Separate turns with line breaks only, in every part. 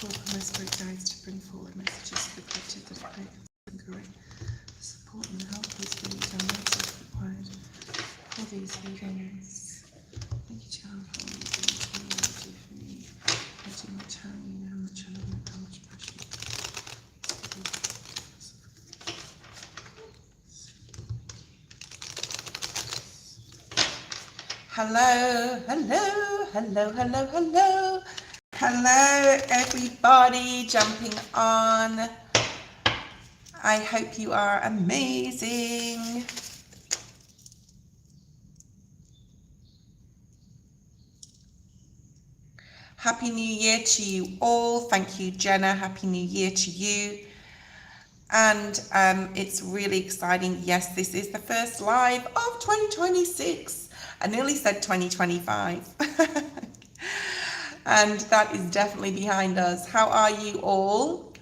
call for my spirit guides to bring forward messages for the collective that are correct and correct. The support and help these readings and messages required for these readings. Thank you, child, for all you do for me. I do not tell you how much I love you, how much passion. Hello, hello, hello, hello, hello. Hello, everybody jumping on. I hope you are amazing. Happy New Year to you all. Thank you, Jenna. Happy New Year to you. And it's really exciting. Yes, this is the first live of 2026. I nearly said 2025. And that is definitely behind us. How are you all?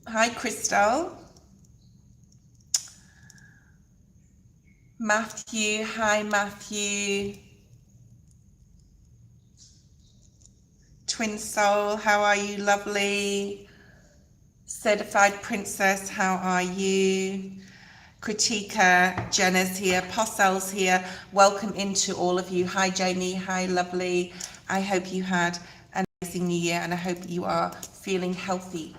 Hi, Crystal. Matthew. Hi, Matthew. Twin Soul, how are you? Lovely. Certified Princess, how are you? Kritika, Jenna's here, Possel's here. Welcome into all of you. Hi, Jamie. Hi, lovely. I hope you had an amazing New Year and I hope you are feeling healthy.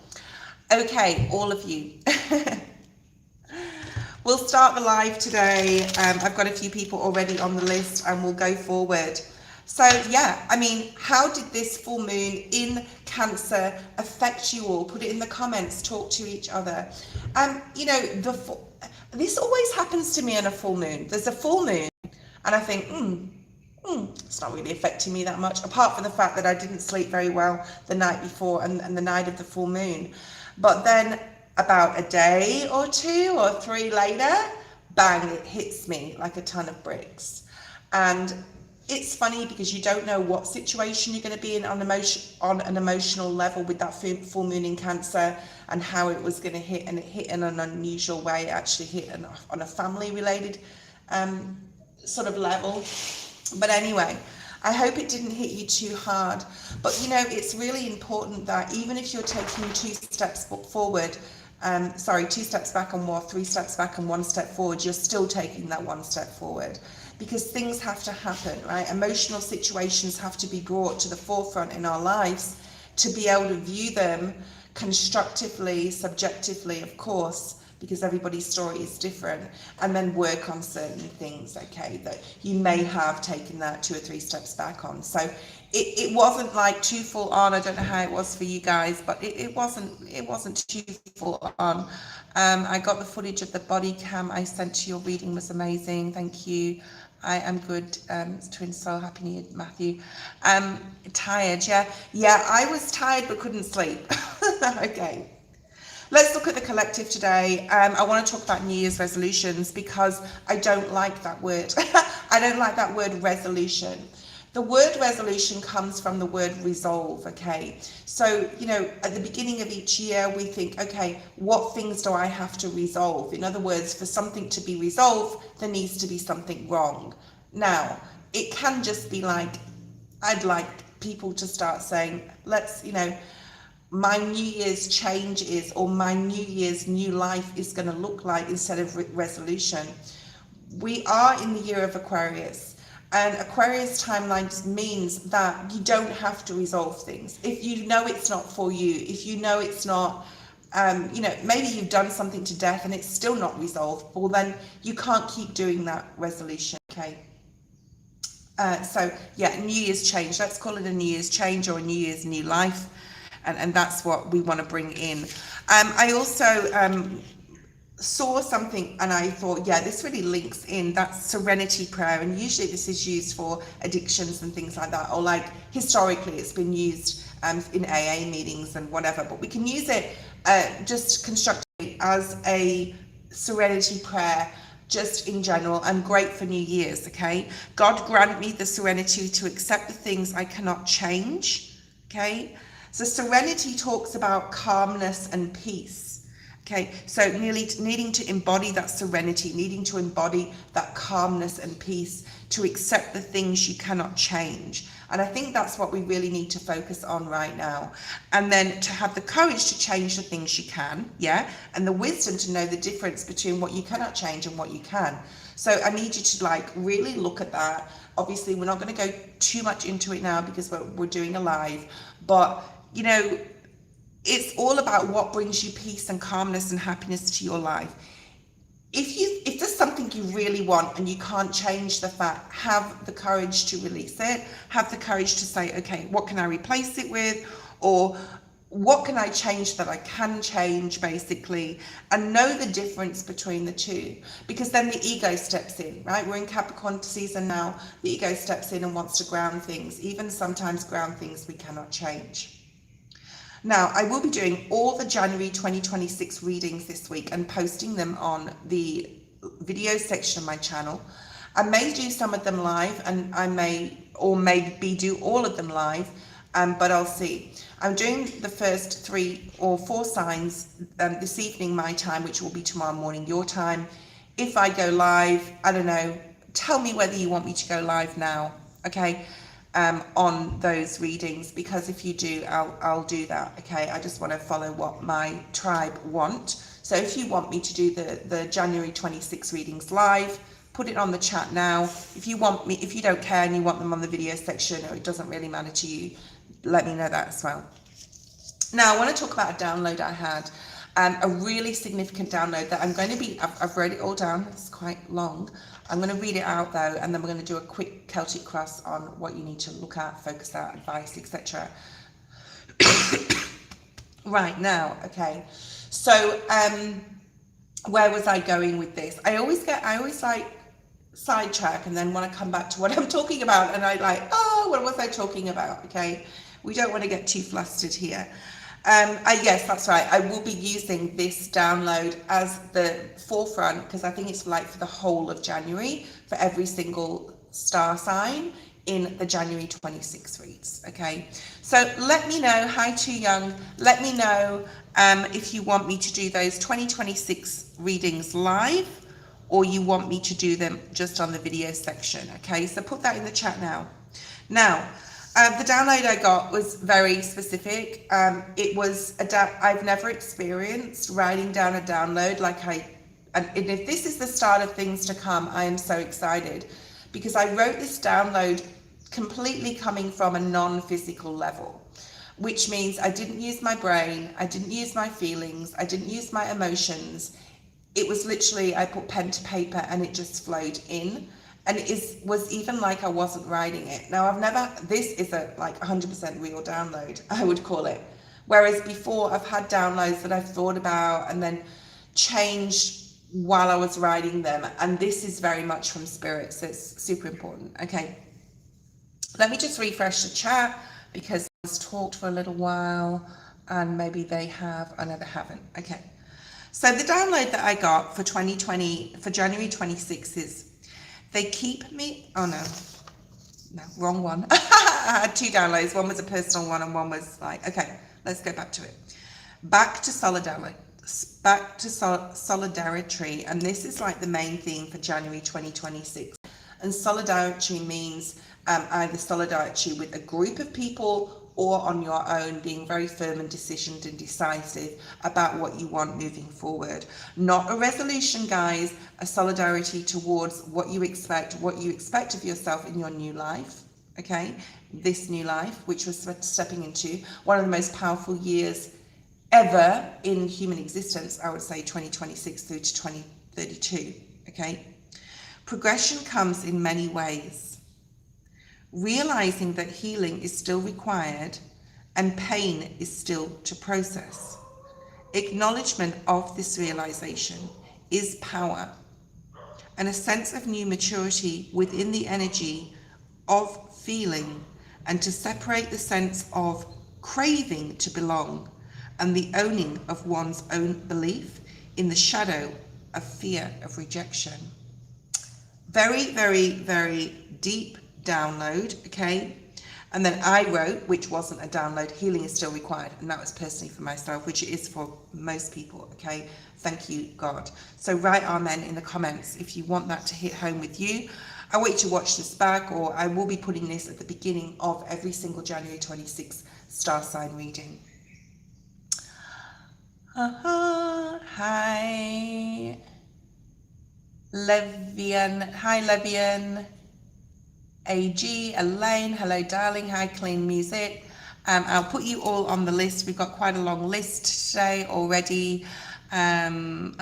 Okay, all of you. We'll start the live today. I've got a few people already on the list and we'll go forward. So yeah, I mean, how did this full moon in Cancer affect you all? Put it in the comments, talk to each other. You know, this always happens to me on a full moon. There's a full moon and I think, it's not really affecting me that much, apart from the fact that I didn't sleep very well the night before and the night of the full moon. But then about a day or two or three later, bang, it hits me like a ton of bricks. And it's funny because you don't know what situation you're going to be in on an emotional level with that full moon in Cancer and how it was going to hit, and it hit in an unusual way. It actually hit on a family related sort of level. But anyway, I hope it didn't hit you too hard. But you know, it's really important that even if you're taking 2 steps forward, 2 steps back and 3 steps back and 1 step forward, you're still taking that 1 step forward. Because things have to happen, right? Emotional situations have to be brought to the forefront in our lives to be able to view them constructively, subjectively, of course, because everybody's story is different, and then work on certain things, okay, that you may have taken that 2 or 3 steps back on. So it wasn't like too full on. I don't know how it was for you guys, but it wasn't too full on. I got the footage of the body cam I sent to your reading, was amazing. Thank you. I am good. Twin Soul, happy New Year, Matthew. Tired, yeah, I was tired but couldn't sleep. Okay, let's look at the collective today. I want to talk about New Year's resolutions because I don't like that word. I don't like that word resolution. The word resolution comes from the word resolve, okay? So, you know, at the beginning of each year, we think, okay, what things do I have to resolve? In other words, for something to be resolved, there needs to be something wrong. Now, it can just be like, I'd like people to start saying, let's, you know, my New Year's change is, or my New Year's new life is going to look like, instead of resolution. We are in the year of Aquarius. And Aquarius timelines means that you don't have to resolve things. If you know it's not for you, if you know it's not, you know, maybe you've done something to death and it's still not resolved, well then you can't keep doing that resolution, okay? So yeah, New Year's change, let's call it a New Year's change or a New Year's new life. And that's what we want to bring in. I also saw something and I thought, yeah, this really links in, that serenity prayer. And usually this is used for addictions and things like that, or like historically it's been used in AA meetings and whatever, but we can use it just constructively as a serenity prayer, just in general, and great for New Year's, okay? God grant me the serenity to accept the things I cannot change, okay? So serenity talks about calmness and peace. Okay, so needing to embody that serenity, needing to embody that calmness and peace, to accept the things you cannot change. And I think that's what we really need to focus on right now. And then to have the courage to change the things you can, yeah, and the wisdom to know the difference between what you cannot change and what you can. So I need you to like really look at that. Obviously, we're not going to go too much into it now because we're doing a live, but you know, it's all about what brings you peace and calmness and happiness to your life. If there's something you really want and you can't change the fact, have the courage to release it. Have the courage to say, okay, what can I replace it with? Or what can I change that I can change, basically, and know the difference between the two, because then the ego steps in, right? We're in Capricorn season now. The ego steps in and wants to ground things, even sometimes ground things we cannot change. Now, I will be doing all the January 2026 readings this week and posting them on the video section of my channel. I may do some of them live, and I may, or maybe do all of them live, but I'll see. I'm doing the first 3 or 4 signs this evening, my time, which will be tomorrow morning, your time. If I go live, I don't know, tell me whether you want me to go live now, okay? On those readings, because if you do, I'll do that, okay? I just want to follow what my tribe want. So if you want me to do the January 26 readings live, put it on the chat now. If you don't care and you want them on the video section, or it doesn't really matter to you, let me know that as well. Now, I want to talk about a download I had, a really significant download that I'm going to be, I've wrote it all down, it's quite long. I'm going to read it out though, and then we're going to do a quick Celtic cross on what you need to look at, focus at, advice, etc. Right now, okay. So, where was I going with this? I always like sidetrack and then want to come back to what I'm talking about, and I like, oh, what was I talking about? Okay, we don't want to get too flustered here. Yes, that's right. I will be using this download as the forefront, because I think it's like for the whole of January, for every single star sign in the January 26 reads. Okay, so let me know. Hi, Too Young. Let me know if you want me to do those 2026 readings live, or you want me to do them just on the video section. Okay, so put that in the chat now. Now, the download I got was very specific. It was I've never experienced writing down a download and if this is the start of things to come, I am so excited, because I wrote this download completely coming from a non-physical level, which means I didn't use my brain, I didn't use my feelings, I didn't use my emotions. It was literally, I put pen to paper and it just flowed in. And it was even like I wasn't writing it. Now, this is a like 100% real download, I would call it. Whereas before, I've had downloads that I've thought about and then changed while I was writing them. And this is very much from spirit, so it's super important. Okay, let me just refresh the chat, because I was talked for a little while and maybe they have, oh no, they haven't. Okay, so the download that I got for January 26 is, they keep me, oh no, wrong one. I had 2 downloads. One was a personal one and one was like, okay, let's go back to it. Back to solidarity. And this is like the main theme for January 2026. And solidarity means either solidarity with a group of people or on your own, being very firm and decisioned and decisive about what you want moving forward. Not a resolution, guys, a solidarity towards what you expect of yourself in your new life, okay? This new life, which we're stepping into, one of the most powerful years ever in human existence, I would say 2026 through to 2032, okay? Progression comes in many ways. Realizing that healing is still required and pain is still to process. Acknowledgement of this realization is power, and a sense of new maturity within the energy of feeling, and to separate the sense of craving to belong and the owning of one's own belief in the shadow of fear of rejection. Very, very, very deep download, okay? And then I wrote, which wasn't a download, healing is still required, and that was personally for myself, which it is for most people, okay? Thank you, God. So write amen in the comments if you want that to hit home with you. I want you to watch this back, or I will be putting this at the beginning of every single January 26th star sign reading. Hi, Levian. Hi, Levian. AG, Elaine. Hello, darling. Hi, Clean Music. I'll put you all on the list. We've got quite a long list today already. Clean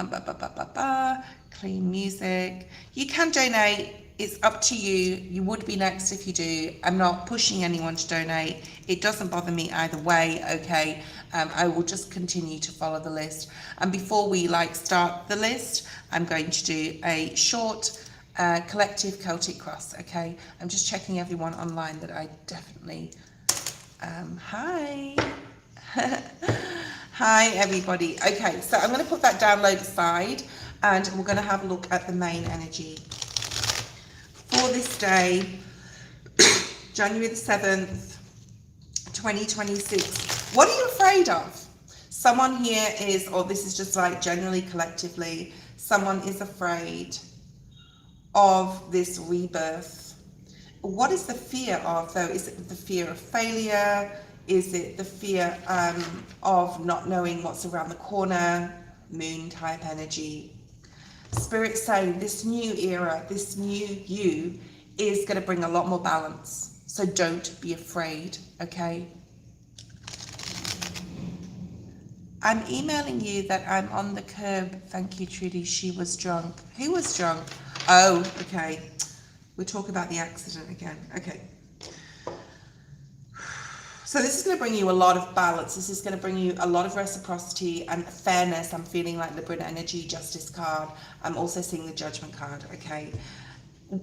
Music. You can donate. It's up to you. You would be next if you do. I'm not pushing anyone to donate. It doesn't bother me either way, okay? I will just continue to follow the list. And before we start the list, I'm going to do a short collective Celtic cross, okay? I'm just checking everyone online that I definitely... hi. Hi, everybody. Okay, so I'm going to put that download aside, and we're going to have a look at the main energy for this day, January the 7th, 2026. What are you afraid of? Someone here is, or this is just generally collectively, someone is afraid of this rebirth. What is the fear of, though? Is it the fear of failure? Is it the fear of not knowing what's around the corner? Moon type energy. Spirit saying this new era, this new you is going to bring a lot more balance. So don't be afraid, okay? I'm emailing you that I'm on the curb. Thank you, Trudy. She was drunk. Who was drunk? Oh, okay. We'll talk about the accident again. Okay. So this is going to bring you a lot of balance. This is going to bring you a lot of reciprocity and fairness. I'm feeling like Libra energy, Justice card. I'm also seeing the Judgment card, okay?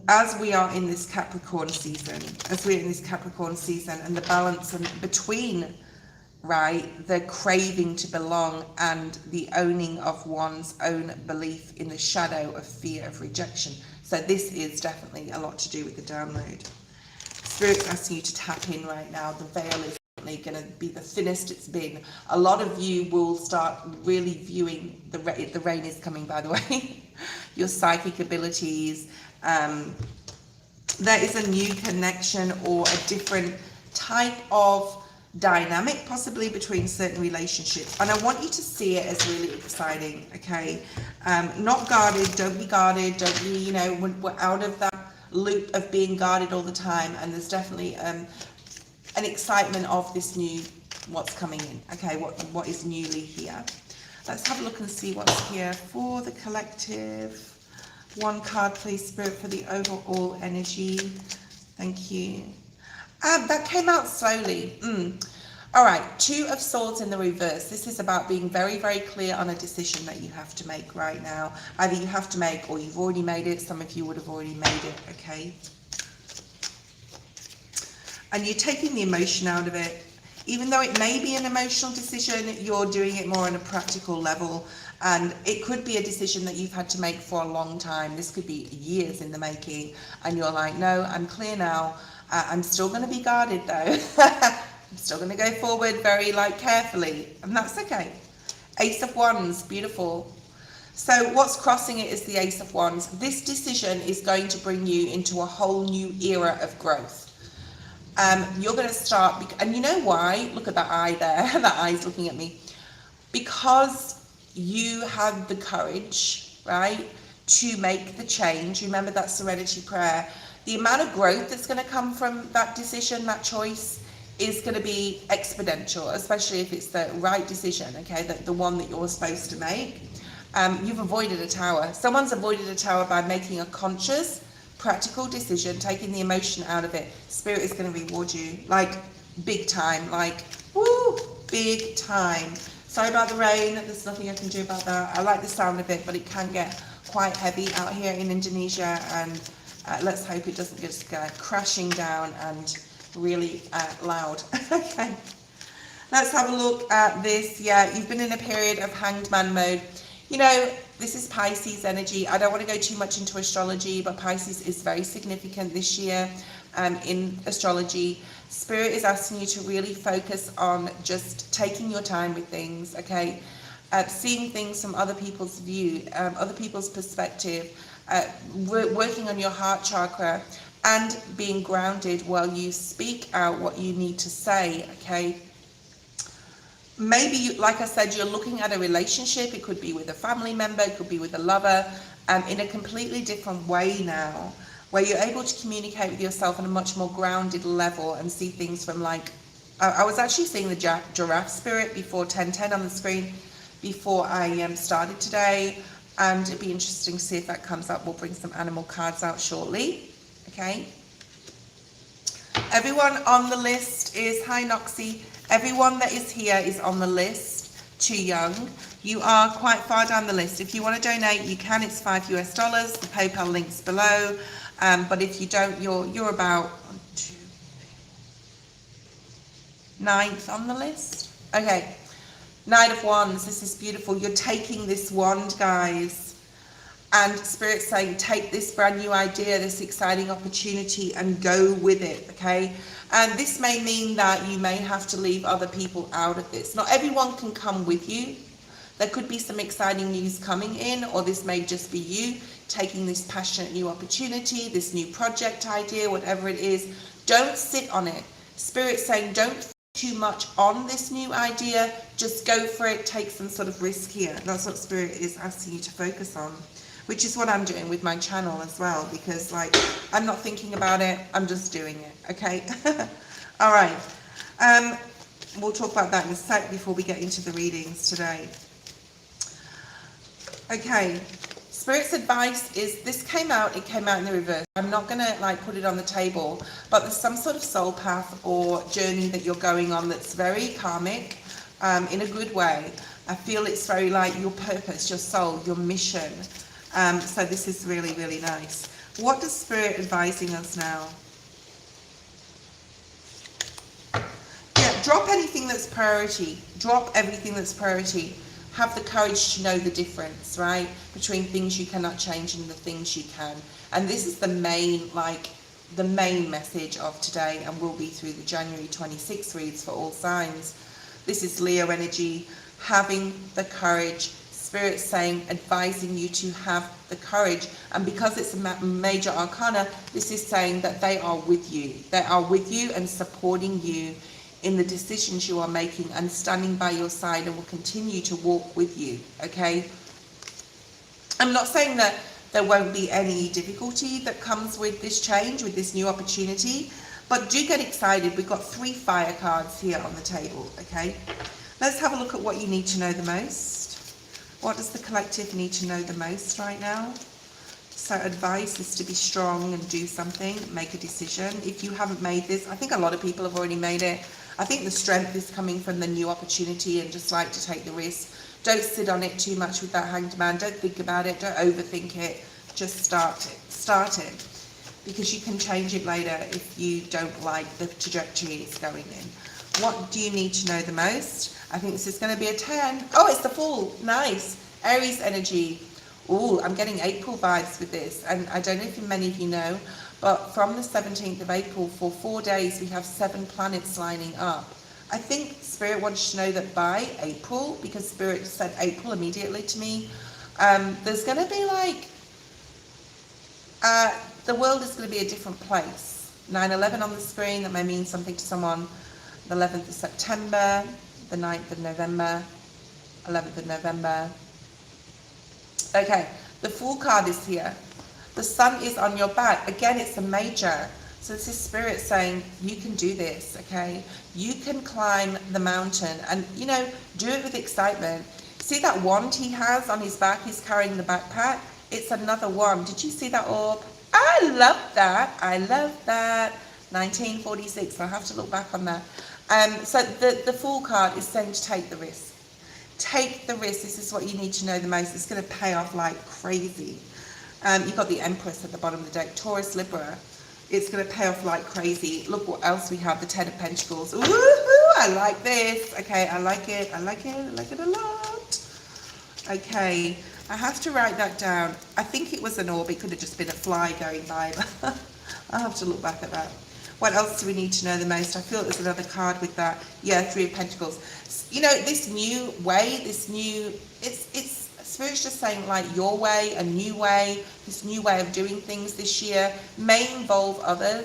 As we are in this Capricorn season, and the balance between, the craving to belong and the owning of one's own belief in the shadow of fear of rejection. So this is definitely a lot to do with the download. Spirit's asking you to tap in right now. The veil is definitely going to be the thinnest it's been. A lot of you will start really viewing the rain is coming, by the way. Your psychic abilities. There is a new connection or a different type of dynamic possibly between certain relationships, and I want you to see it as really exciting, okay? Not guarded. Don't be guarded. Don't be, we're out of that loop of being guarded all the time, and there's definitely an excitement of this new, what's coming in, okay? What is newly here. Let's have a look and see what's here for the collective. One card, please, Spirit, for the overall energy. Thank you. That came out slowly. All right, Two of Swords in the reverse. This is about being very, very clear on a decision that you have to make right now. Either you have to make or you've already made it. Some of you would have already made it, okay? And you're taking the emotion out of it. Even though it may be an emotional decision, you're doing it more on a practical level. And it could be a decision that you've had to make for a long time. This could be years in the making. And you're like, no, I'm clear now. I'm still going to be guarded though. I'm still going to go forward very carefully, and that's okay. Ace of Wands, beautiful. So what's crossing it is the Ace of Wands. This decision is going to bring you into a whole new era of growth. You're going to start, and you know why? Look at that eye there. That eye's looking at me. Because you had the courage, right, to make the change. Remember that serenity prayer. The amount of growth that's going to come from that decision, that choice, is going to be exponential, especially if it's the right decision, okay, the one that you're supposed to make. You've avoided a tower. Someone's avoided a tower by making a conscious, practical decision, taking the emotion out of it. Spirit is going to reward you, big time, woo, big time. Sorry about the rain. There's nothing I can do about that. I like the sound of it, but it can get quite heavy out here in Indonesia, and let's hope it doesn't just go crashing down and really loud. Okay, let's have a look at this. Yeah, you've been in a period of Hanged Man mode. This is Pisces energy. I don't want to go too much into astrology, but Pisces is very significant this year in astrology. Spirit is asking you to really focus on just taking your time with things, okay? Seeing things from other people's view, other people's perspective, working on your heart chakra, and being grounded while you speak out what you need to say, okay? Maybe, like I said, you're looking at a relationship. It could be with a family member, it could be with a lover, in a completely different way now, where you're able to communicate with yourself on a much more grounded level and see things from like, I was actually seeing the giraffe spirit before 1010 on the screen before I started today, and it'd be interesting to see if that comes up. We'll bring some animal cards out shortly, okay? Everyone on the list is, hi Noxie, everyone that is here is on the list. Too young, you are quite far down the list. If you want to donate, you can. It's $5 US. The PayPal link's below. But if you don't, you're about 1, 2, 3, 9th on the list. Okay, Knight of Wands. This is beautiful. You're taking this wand, guys, and Spirit's saying, take this brand new idea, this exciting opportunity, and go with it. Okay. And this may mean that you may have to leave other people out of this. Not everyone can come with you. There could be some exciting news coming in, or this may just be you taking this passionate new opportunity, this new project idea, whatever it is. Don't sit on it. Spirit's saying, don't focus too much on this new idea. Just go for it. Take some sort of risk here. That's what Spirit is asking you to focus on, which is what I'm doing with my channel as well, because like, I'm not thinking about it, I'm just doing it, okay? All right, we'll talk about that in a sec before we get into the readings today. Okay, Spirit's advice is, this came out in the reverse. I'm not gonna like put it on the table, but there's some sort of soul path or journey that you're going on that's very karmic, in a good way. I feel it's very like your purpose, your soul, your mission. So this is really, really nice. What does Spirit advising us now? Yeah, drop anything that's priority. Drop everything that's priority. Have the courage to know the difference, right? Between things you cannot change and the things you can. And this is the main, the main message of today, and will be through the January 26 reads for all signs. This is Leo energy, having the courage. Spirit saying, advising you to have the courage. And because it's a major arcana, this is saying that they are with you. They are with you and supporting you in the decisions you are making, and standing by your side, and will continue to walk with you, okay? I'm not saying that there won't be any difficulty that comes with this change, with this new opportunity, but do get excited. We've got 3 fire cards here on the table, okay? Let's have a look at what you need to know the most. What does the collective need to know the most right now? So advice is to be strong and do something, make a decision. If you haven't made this, I think a lot of people have already made it. I think the strength is coming from the new opportunity and just like to take the risk. Don't sit on it too much with that Hanged Man. Don't think about it. Don't overthink it. Just start it. Start it. Because you can change it later if you don't like the trajectory it's going in. What do you need to know the most? I think this is going to be a 10. Oh, it's the Fool. Nice. Aries energy. Ooh, I'm getting April vibes with this. And I don't know if many of you know, but from the 17th of April, for 4 days, we have 7 planets lining up. I think Spirit wants to know that by April, because Spirit said April immediately to me, there's going to be like, the world is going to be a different place. 9/11 on the screen, that may mean something to someone. The 11th of September, the 9th of November, 11th of November. Okay, the Fool card is here. The sun is on your back. Again, it's a major. So this is Spirit saying, you can do this, okay? You can climb the mountain and, you know, do it with excitement. See that wand he has on his back? He's carrying the backpack. It's another wand. Did you see that orb? I love that. I love that. 1946. I'll have to look back on that. So the Fool card is saying to take the risk. Take the risk. This is what you need to know the most. It's going to pay off like crazy. You've got the Empress at the bottom of the deck. Taurus, Libra. It's going to pay off like crazy. Look what else we have. The 10 of Pentacles. Ooh, I like this. Okay, I like it. I like it. I like it a lot. Okay, I have to write that down. I think it was an orb. It could have just been a fly going by. But I'll have to look back at that. What else do we need to know the most? I feel there's another card with that. Yeah, 3 of Pentacles. You know, this new way, this new, it's Spirit's just saying like your way, a new way, this new way of doing things this year may involve other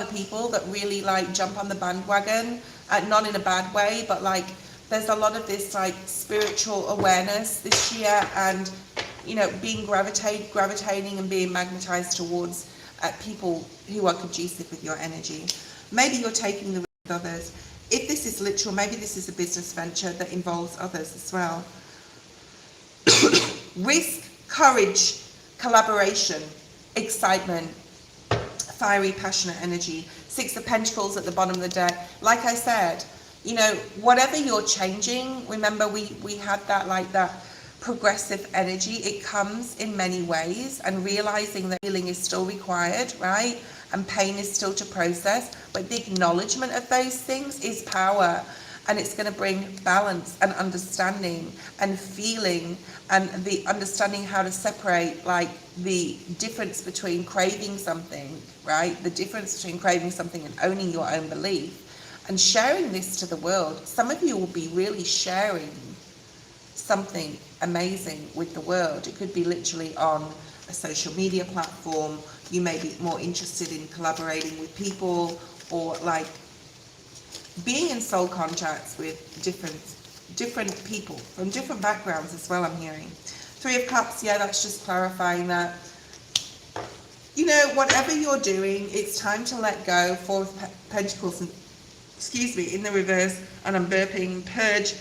people that really like jump on the bandwagon, not in a bad way, but like there's a lot of this like spiritual awareness this year, and you know, being gravitating and being magnetized towards people who are conducive with your energy. Maybe you're taking the risk with others. If this is literal, maybe this is a business venture that involves others as well. Risk, courage, collaboration, excitement, fiery, passionate energy. Six of Pentacles at the bottom of the deck. Like I said, you know, whatever you're changing, remember we had that like that progressive energy. It comes in many ways, and realizing that healing is still required, right? And pain is still to process, but the acknowledgement of those things is power, and it's going to bring balance and understanding and feeling, and the understanding how to separate like the difference between craving something, right? The difference between craving something and owning your own belief and sharing this to the world. Some of you will be really sharing something amazing with the world. It could be literally on a social media platform. You may be more interested in collaborating with people, or like being in soul contacts with different people from different backgrounds as well, I'm hearing. Three of Cups, yeah, that's just clarifying that, you know, whatever you're doing, it's time to let go. Four of Pentacles, and excuse me, in the reverse, and I'm burping, purge,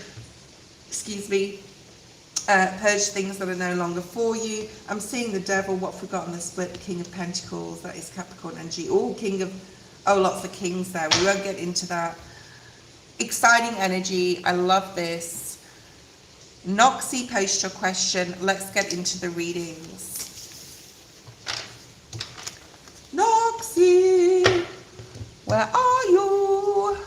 excuse me, purge things that are no longer for you. I'm seeing the Devil. What forgotten the split? The King of Pentacles, that is Capricorn energy. Lots of kings there. We won't get into that. Exciting energy. I love this. Noxie, post your question. Let's get into the readings. Noxie, where are you?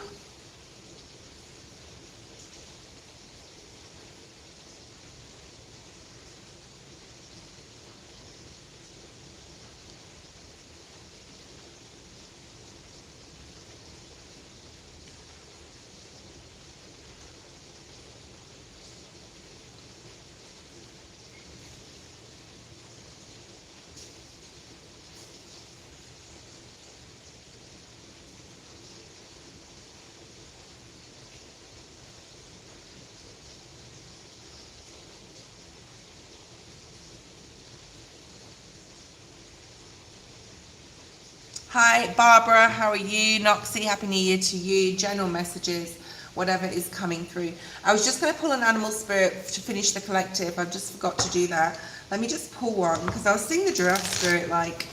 Hi, Barbara, how are you? Noxie, Happy New Year to you. General messages, whatever is coming through. I was just going to pull an animal spirit to finish the collective. I just forgot to do that. Let me just pull one, because I was seeing the giraffe spirit like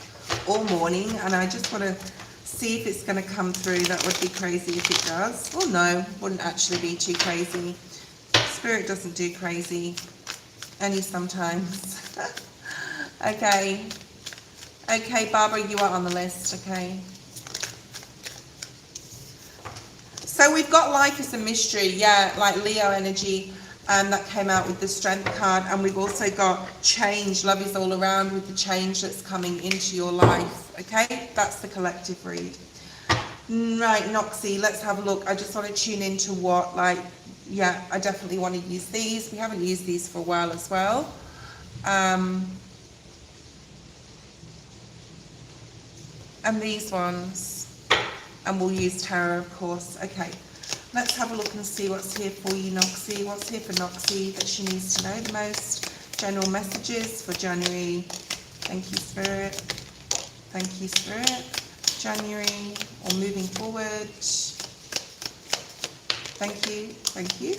all morning, and I just want to see if it's going to come through. That would be crazy if it does. Oh no, wouldn't actually be too crazy. Spirit doesn't do crazy, only sometimes. Okay. Okay, Barbara, you are on the list, okay. So we've got life as a mystery, yeah, like Leo energy, and that came out with the Strength card. And we've also got change. Love is all around with the change that's coming into your life, okay. That's the collective read. Right, Noxie, let's have a look. I just want to tune into what, like, yeah, I definitely want to use these. We haven't used these for a while as well. And these ones, and we'll use tarot, of course. Okay, let's have a look and see what's here for you, Noxie. What's here for Noxie that she needs to know the most? General messages for January. Thank you, Spirit. Thank you, Spirit. January, or moving forward. Thank you. Thank you.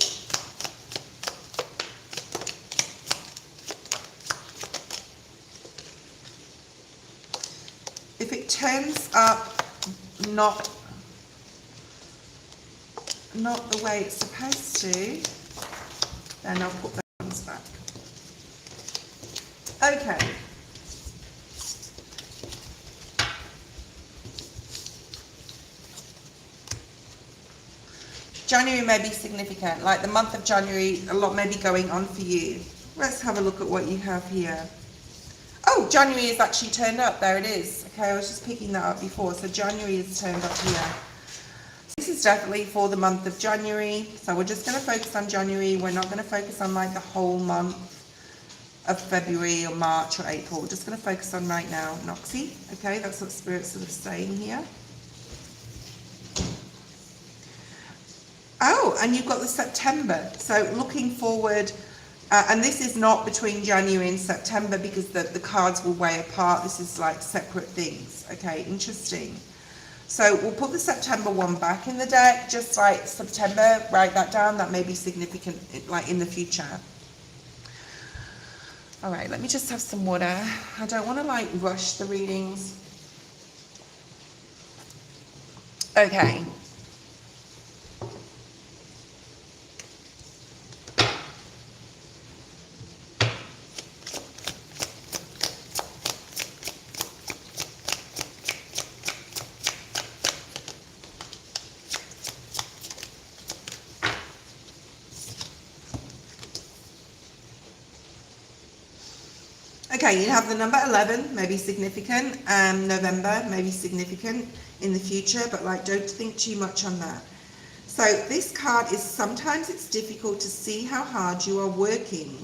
If it turns up not the way it's supposed to, then I'll put those back. Okay. January may be significant, like the month of January, a lot may be going on for you. Let's have a look at what you have here. Oh, January is actually turned up. There it is. Okay, I was just picking that up before. So January is turned up here. This is definitely for the month of January. So we're just going to focus on January. We're not going to focus on like the whole month of February or March or April. We're just going to focus on right now, Noxie. Okay, that's what Spirit's sort of saying here. Oh, and you've got the September. So looking forward, and this is not between January and September because the cards will way apart. This is like separate things. Okay, interesting. So we'll put the September one back in the deck, just like September, write that down. That may be significant like in the future. All right, let me just have some water. I don't want to like rush the readings. Okay. Okay, you have the number 11, maybe significant, November, maybe significant in the future, but like don't think too much on that. So this card is sometimes it's difficult to see how hard you are working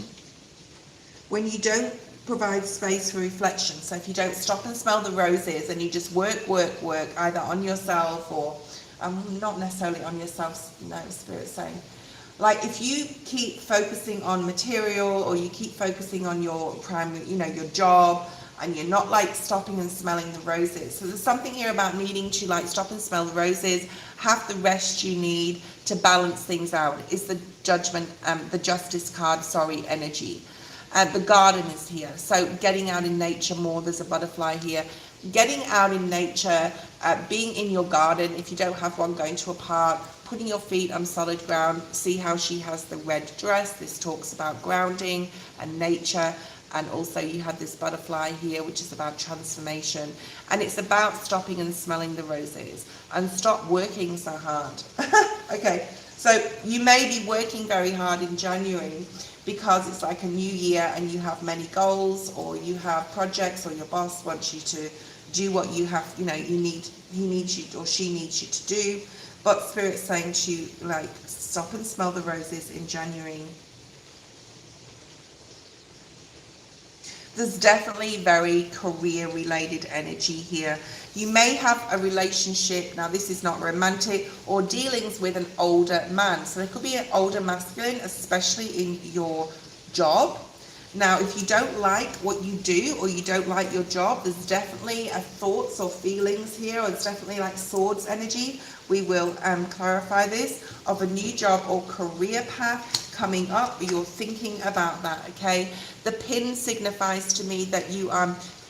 when you don't provide space for reflection. So if you don't stop and smell the roses and you just work, either on yourself or not necessarily on yourself, no, Spirit's saying. Like if you keep focusing on material or you keep focusing on your primary, you know, your job, and you're not like stopping and smelling the roses. So there's something here about needing to like stop and smell the roses, have the rest you need to balance things out. Is the judgment, the justice card, sorry, energy. The garden is here. So getting out in nature more, there's a butterfly here. Getting out in nature, being in your garden, if you don't have one, going to a park, putting your feet on solid ground. See how she has the red dress. This talks about grounding and nature. And also you have this butterfly here, which is about transformation. And it's about stopping and smelling the roses and stop working so hard. Okay, so you may be working very hard in January because it's like a new year and you have many goals or you have projects or your boss wants you to do what you have, you know, he needs you or she needs you to do. But Spirit's saying to like stop and smell the roses in January. There's definitely very career related energy here. You may have a relationship, now this is not romantic, or dealings with an older man. So there could be an older masculine, especially in your job. Now, if you don't like what you do or you don't like your job, there's definitely thoughts or feelings here, or it's definitely like swords energy. We will clarify this, of a new job or career path coming up. You're thinking about that, okay? The pin signifies to me that you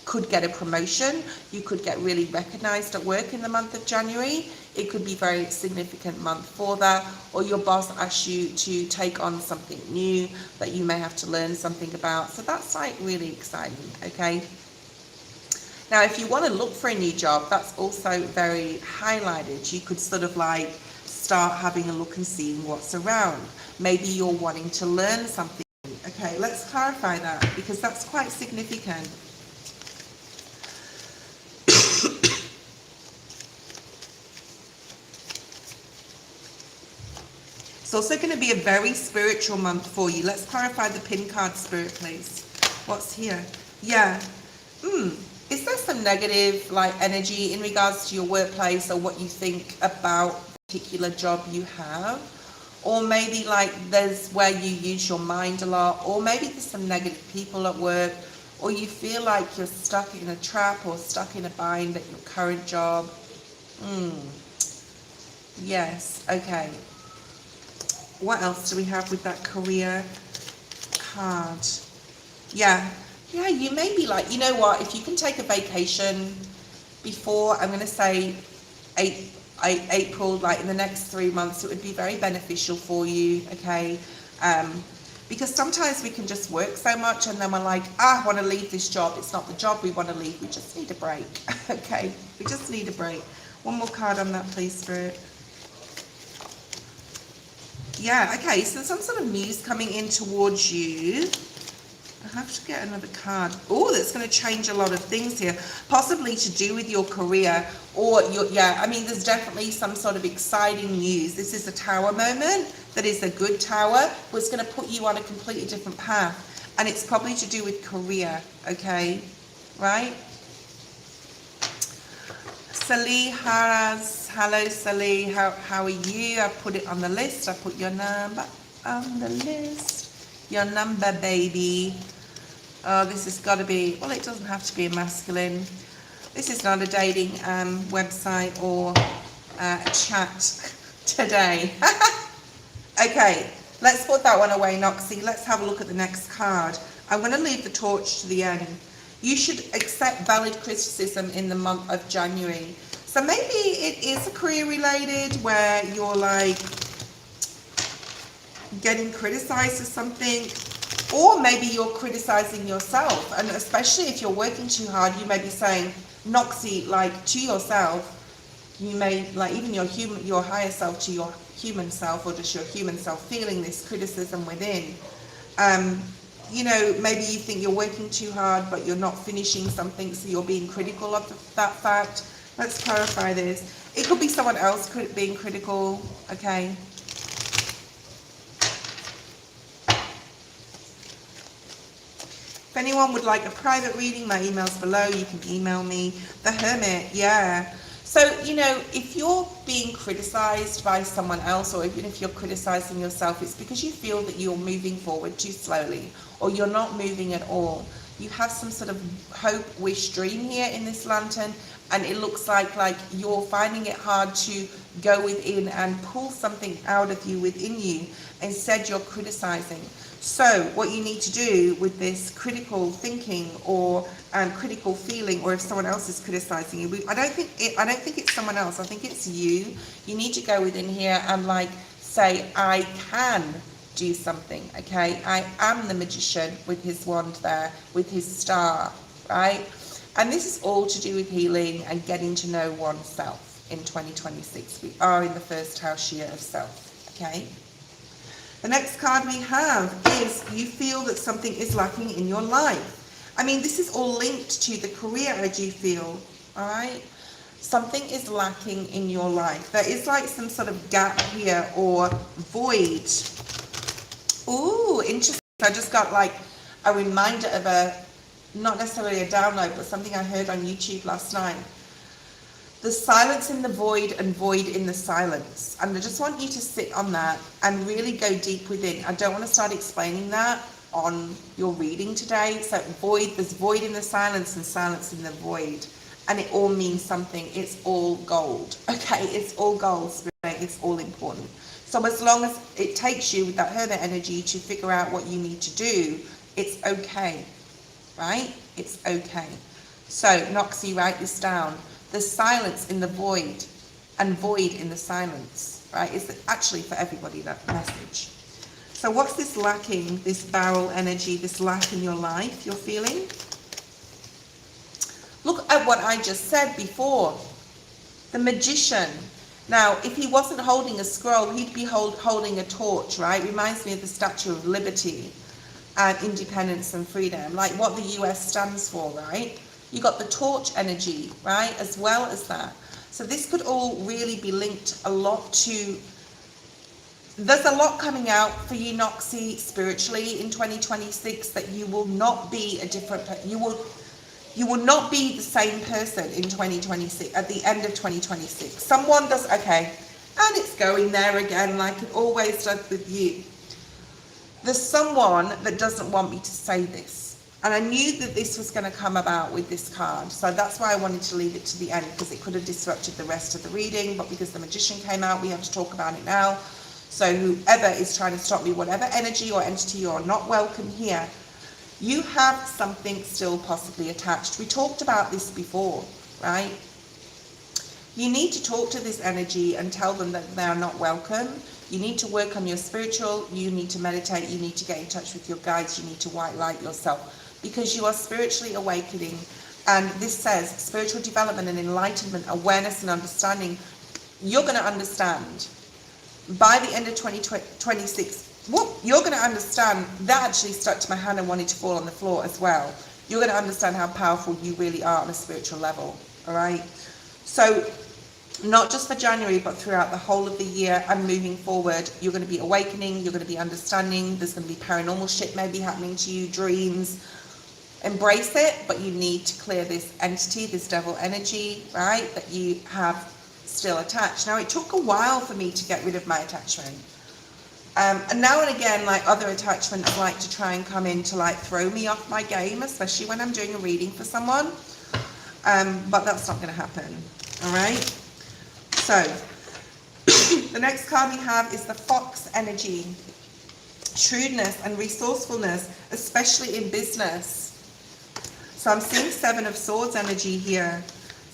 could get a promotion. You could get really recognized at work in the month of January. It could be a very significant month for that, or your boss asks you to take on something new that you may have to learn something about. So that's like really exciting, okay? Now, if you want to look for a new job, that's also very highlighted. You could sort of like start having a look and seeing what's around. Maybe you're wanting to learn something. Okay, let's clarify that because that's quite significant. It's also going to be a very spiritual month for you. Let's clarify the pin card, Spirit, please. What's here? Yeah. Is there some negative like energy in regards to your workplace or what you think about the particular job you have? Or maybe like there's where you use your mind a lot, or maybe there's some negative people at work, or you feel like you're stuck in a trap or stuck in a bind at your current job. Yes, okay. What else do we have with that career card? Yeah, you may be like, you know what, if you can take a vacation before, I'm going to say April, like in the next 3 months, it would be very beneficial for you, okay? Because sometimes we can just work so much and then we're like, I want to leave this job. It's not the job we want to leave. We just need a break, okay? We just need a break. One more card on that, please, Spirit. Yeah, okay, so some sort of news coming in towards you. I have to get another card. Oh, that's going to change a lot of things here. Possibly to do with your career or your, yeah, I mean, there's definitely some sort of exciting news. This is a tower moment. That is a good tower, but it's going to put you on a completely different path. And it's probably to do with career, okay? Right? Sally Haraz, hello Sally, how are you? I put it on the list. I put your number on the list. Your number, baby. Oh, this has got to be, well, it doesn't have to be a masculine. This is not a dating website or a chat today. Okay, let's put that one away, Noxie. Let's have a look at the next card. I'm going to leave the torch to the end. You should accept valid criticism in the month of January. So maybe it is a career related where you're like getting criticized for something, or maybe you're criticizing yourself. And especially if you're working too hard, you may be saying, Noxie, like to yourself, you may, like even your higher self to your human self, or just your human self, feeling this criticism within. You know, maybe you think you're working too hard, but you're not finishing something, so you're being critical of that fact. Let's clarify this. It could be someone else being critical, okay? If anyone would like a private reading, my email's below. You can email me. The Hermit, yeah. So, you know, if you're being criticized by someone else, or even if you're criticizing yourself, it's because you feel that you're moving forward too slowly, or you're not moving at all. You have some sort of hope, wish, dream here in this lantern, and it looks like you're finding it hard to go within and pull something out of you within you. Instead, you're criticizing. So what you need to do with this critical thinking or critical feeling, or if someone else is criticizing you, I don't think it's someone else. I think it's you. You need to go within here and like say, I can do something. Okay, I am the magician with his wand there, with his star, right? And this is all to do with healing and getting to know oneself in 2026. We are in the first house year of self. Okay. The next card we have is you feel that something is lacking in your life. I mean, this is all linked to the career, I do feel, all right? Something is lacking in your life. There is like some sort of gap here or void. Ooh, interesting. I just got like a reminder of not necessarily a download, but something I heard on YouTube last night. The silence in the void and void in the silence. And I just want you to sit on that and really go deep within. I don't want to start explaining that on your reading today. So void, there's void in the silence and silence in the void. And it all means something. It's all gold. Okay, it's all gold, Spirit. It's all important. So as long as it takes you with that Hermit energy to figure out what you need to do, it's okay, right? It's okay. So Noxie, write this down. The silence in the void and void in the silence, right? It's actually for everybody, that message. So what's this lacking, this barrel energy, this lack in your life you're feeling? Look at what I just said before. The Magician. Now, if he wasn't holding a scroll, he'd be holding a torch, right? Reminds me of the Statue of Liberty and independence and freedom, like what the US stands for, right? You got the torch energy, right, as well as that. So this could all really be linked a lot to, there's a lot coming out for you, Noxie, spiritually in 2026, that you will not be a different, you will not be the same person in 2026, at the end of 2026. Someone does, okay, and it's going there again, like it always does with you. There's someone that doesn't want me to say this. And I knew that this was going to come about with this card. So that's why I wanted to leave it to the end, because it could have disrupted the rest of the reading. But because the Magician came out, we have to talk about it now. So whoever is trying to stop me, whatever energy or entity you're not welcome here, you have something still possibly attached. We talked about this before, right? You need to talk to this energy and tell them that they are not welcome. You need to work on your spiritual, you need to meditate, you need to get in touch with your guides, you need to white light yourself, because you are spiritually awakening. And this says spiritual development and enlightenment, awareness and understanding. You're going to understand by the end of 2026 what you're going to understand, that actually stuck to my hand and wanted to fall on the floor as well. You're going to understand how powerful you really are on a spiritual level. All right. So not just for January, but throughout the whole of the year and moving forward, you're going to be awakening, you're going to be understanding, there's going to be paranormal shit maybe happening to you, dreams. Embrace it, but you need to clear this entity, this devil energy, right, that you have still attached. Now, it took a while for me to get rid of my attachment. And now and again, like, other attachments like to try and come in to like throw me off my game, especially when I'm doing a reading for someone. But that's not going to happen. All right. So, the next card we have is the Fox energy. Shrewdness and resourcefulness, especially in business. So I'm seeing 7 of Swords energy here.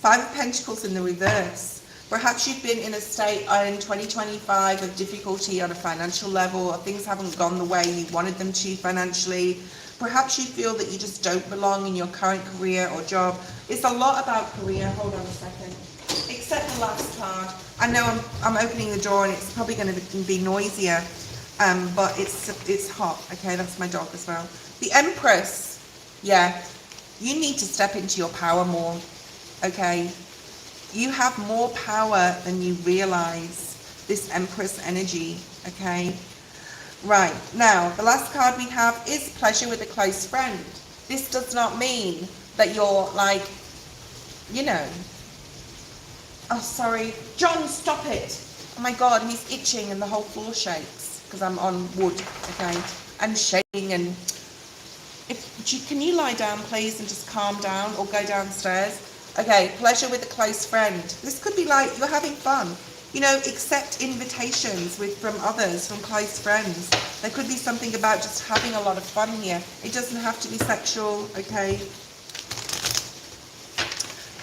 5 of Pentacles in the reverse. Perhaps you've been in a state in 2025 of difficulty on a financial level, or things haven't gone the way you wanted them to financially. Perhaps you feel that you just don't belong in your current career or job. It's a lot about career. Hold on a second. Except the last card. I know I'm opening the door and it's probably going to be noisier, but it's hot. Okay, that's my dog as well. The Empress. Yeah, you need to step into your power more. Okay, you have more power than you realize. This Empress energy. Okay, right now the last card we have is Pleasure with a Close Friend. This does not mean that you're like, you know. Oh, sorry. John, stop it. Oh my God, he's itching and the whole floor shakes because I'm on wood, okay? And shaking. And can you lie down, please, and just calm down or go downstairs? Okay, pleasure with a close friend. This could be like you're having fun. You know, accept invitations from others, from close friends. There could be something about just having a lot of fun here. It doesn't have to be sexual, okay?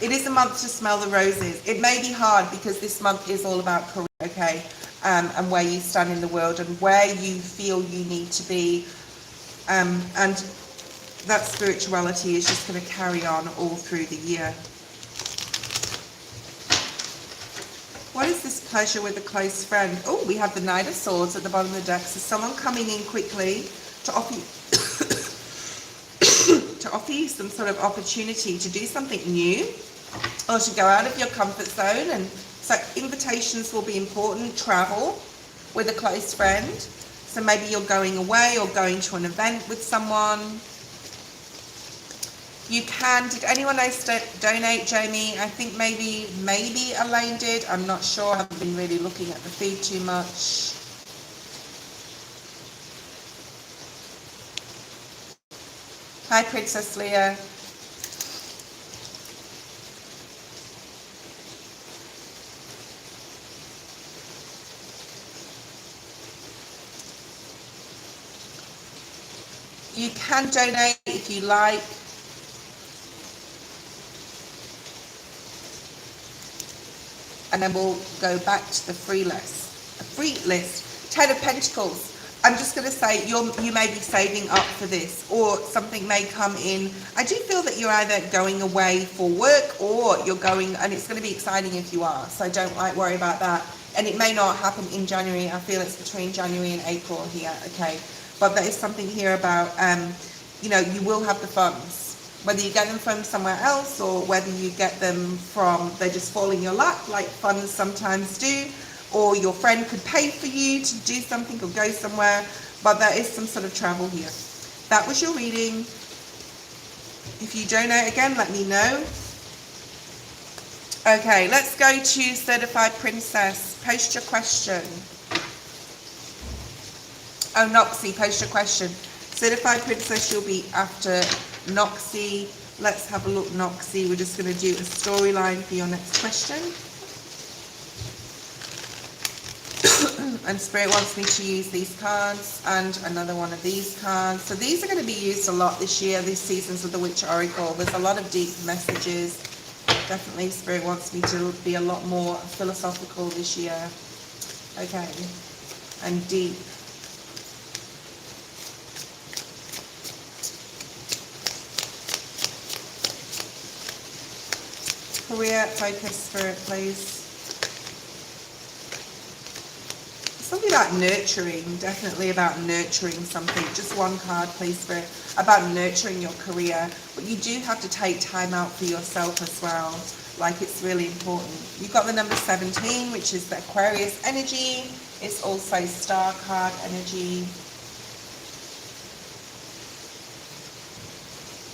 It is a month to smell the roses. It may be hard because this month is all about career, okay? And where you stand in the world and where you feel you need to be. And that spirituality is just going to carry on all through the year. What is this pleasure with a close friend? Oh, we have the Knight of Swords at the bottom of the deck. So someone coming in quickly to offer you some sort of opportunity to do something new or to go out of your comfort zone. And so invitations will be important. Travel with a close friend. So maybe you're going away or going to an event with someone. You can, did anyone else donate, Jamie? I think maybe Elaine did. I'm not sure. I haven't been really looking at the feed too much. Hi, Princess Leah. You can donate if you like. And then we'll go back to the free list. A free list. 10 of Pentacles. I'm just going to say you may be saving up for this, or something may come in. I do feel that you're either going away for work or you're going, and it's going to be exciting if you are. So don't worry about that. And it may not happen in January. I feel it's between January and April here. Okay. But there is something here about, you know, you will have the funds. Whether you get them from somewhere else or whether you get them from, they just fall in your lap like funds sometimes do, or your friend could pay for you to do something or go somewhere, but there is some sort of travel here. That was your reading. If you donate again, let me know. Okay, let's go to Certified Princess. Post your question. Oh, Noxie, post your question. Certified Princess, you'll be after Noxie. Let's have a look, Noxie. We're just going to do a storyline for your next question. And Spirit wants me to use these cards and another one of these cards. So these are going to be used a lot this year, these seasons of the Witch Oracle. There's a lot of deep messages. Definitely Spirit wants me to be a lot more philosophical this year. Okay. And deep. Career focus, Spirit, please. Something about nurturing, definitely about nurturing something. Just one card, please, Spirit, about nurturing your career. But you do have to take time out for yourself as well. Like, it's really important. You've got the number 17, which is the Aquarius energy. It's also star card energy.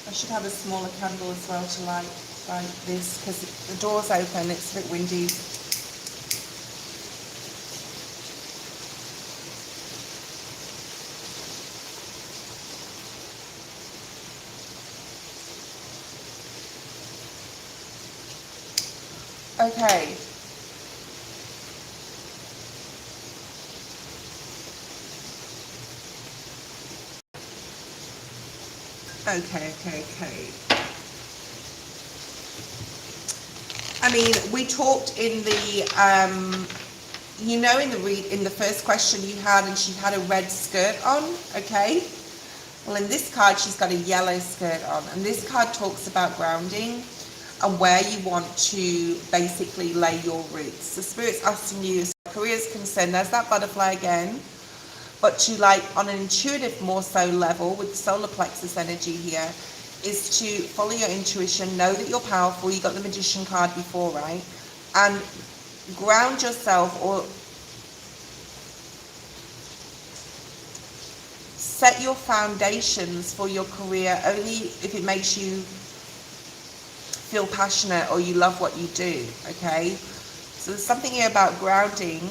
I should have a smaller candle as well to light like this, because the door's open, it's a bit windy. Okay. Okay. I mean, we talked in the, you know, in the first question you had, and she had a red skirt on, okay? Well, in this card, she's got a yellow skirt on, and this card talks about grounding and where you want to basically lay your roots. The Spirit's asking you, as far as career is concerned, there's that butterfly again, but to, like, on an intuitive more so level with the solar plexus energy here, is to follow your intuition, know that you're powerful. You got the Magician card before, right? And ground yourself, or set your foundations for your career only if it makes you feel passionate or you love what you do, okay? So there's something here about grounding.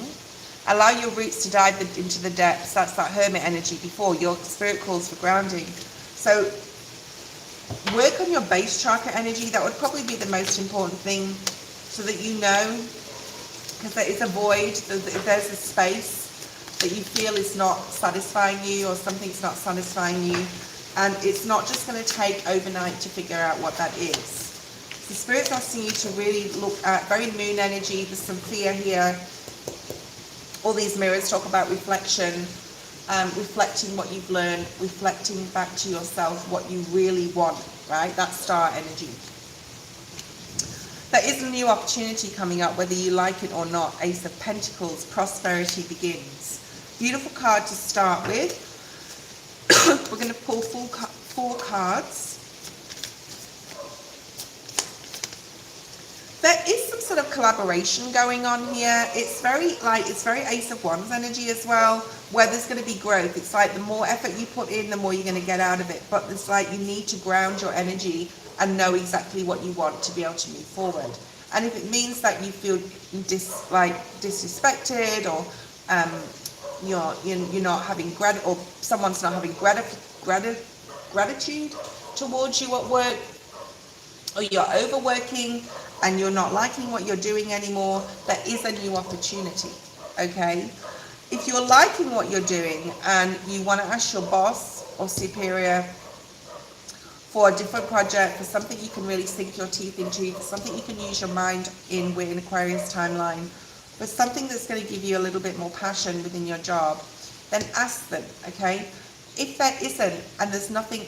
Allow your roots to dive into the depths. That's that Hermit energy before. Your Spirit calls for grounding. So work on your base chakra energy. That would probably be the most important thing, so that you know, because there is a void, there's a space that you feel is not satisfying you, or something's not satisfying you, and it's not just going to take overnight to figure out what that is. The Spirit's asking you to really look at very moon energy. There's some fear here. All these mirrors talk about reflection. Reflecting what you've learned, reflecting back to yourself what you really want, right? That's star energy. There is a new opportunity coming up, whether you like it or not. Ace of Pentacles, prosperity begins. Beautiful card to start with. We're going to pull four cards. There is some sort of collaboration going on here. It's very Ace of Wands energy as well, where there's going to be growth. It's like the more effort you put in, the more you're going to get out of it. But it's like you need to ground your energy and know exactly what you want to be able to move forward. And if it means that you feel disrespected, or you're not having or someone's not having gratitude towards you at work, or you're overworking and you're not liking what you're doing anymore, there is a new opportunity, okay? If you're liking what you're doing and you want to ask your boss or superior for a different project, for something you can really sink your teeth into, for something you can use your mind in, we're in Aquarius timeline, for something that's going to give you a little bit more passion within your job, then ask them, okay? If there isn't, and there's nothing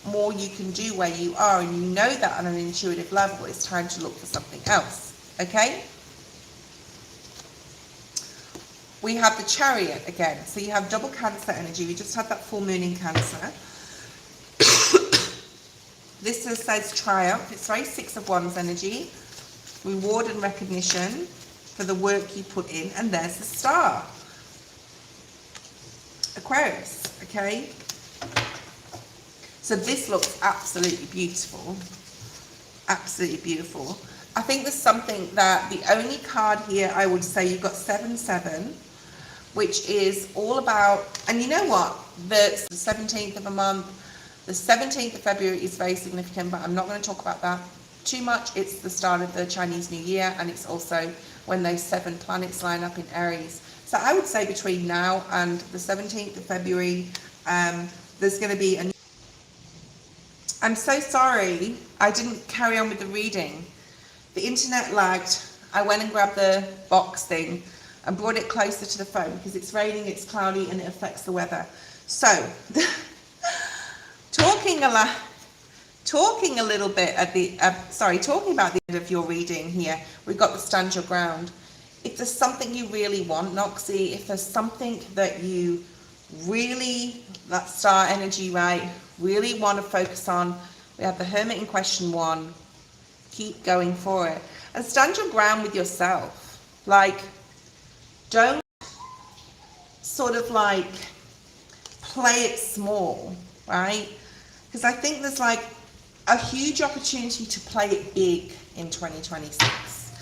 more you can do where you are, and you know that on an intuitive level, it's time to look for something else, okay? We have the Chariot again. So you have double Cancer energy. We just had that full moon in Cancer. This says triumph. It's very Six of Wands energy. Reward and recognition for the work you put in. And there's the Star. Aquarius, okay? So this looks absolutely beautiful. Absolutely beautiful. I think there's something that the only card here, I would say you've got 7-7, which is all about, and you know what? The 17th of a month, the 17th of February is very significant, but I'm not going to talk about that too much. It's the start of the Chinese New Year, and it's also when those 7 planets line up in Aries. So I would say between now and the 17th of February, there's going to be a... I'm so sorry I didn't carry on with the reading. The internet lagged. I went and grabbed the box thing and brought it closer to the phone because it's raining, it's cloudy, and it affects the weather. So, talking about the end of your reading here, we've got the Stand Your Ground. if there's something you really want, Noxie, if there's something that you really, that star energy, right, really want to focus on, we have the Hermit in question 1. Keep going for it. And stand your ground with yourself. Like, don't sort of like play it small, right? Because I think there's like a huge opportunity to play it big in 2026.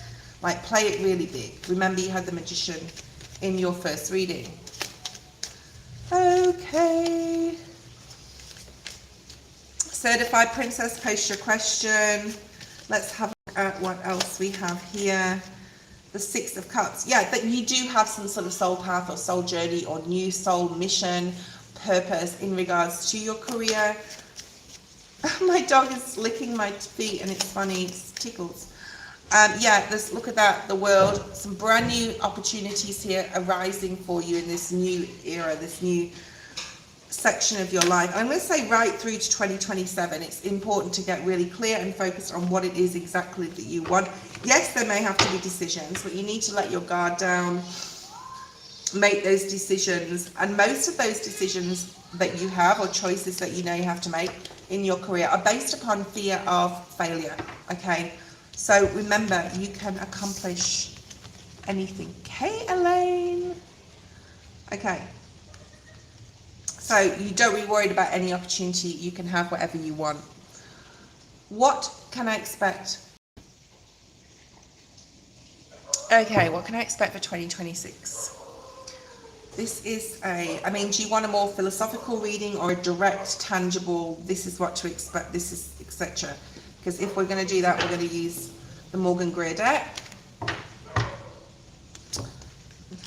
Like, play it really big. Remember, you had the Magician in your first reading. Okay. Certified Princess, post your question. Let's have a look at what else we have here. The Six of Cups. Yeah, that you do have some sort of soul path or soul journey or new soul mission, purpose in regards to your career. My dog is licking my feet and it's funny, it tickles. Yeah, look at that, the world. Some brand new opportunities here arising for you in this new era, this new section of your life. I'm going to say right through to 2027. It's important to get really clear and focused on what it is exactly that you want. Yes, there may have to be decisions, but you need to let your guard down, make those decisions. And most of those decisions that you have, or choices that you know you have to make in your career, are based upon fear of failure. Okay, so remember, you can accomplish anything. Okay, Elaine? Okay, so you don't be worried about any opportunity. You can have whatever you want. What can I expect? Okay, what can I expect for 2026? This is I mean, do you want a more philosophical reading or a direct, tangible, this is what to expect, this is, etc.? Because if we're going to do that, we're going to use the Morgan Greer deck. Okay,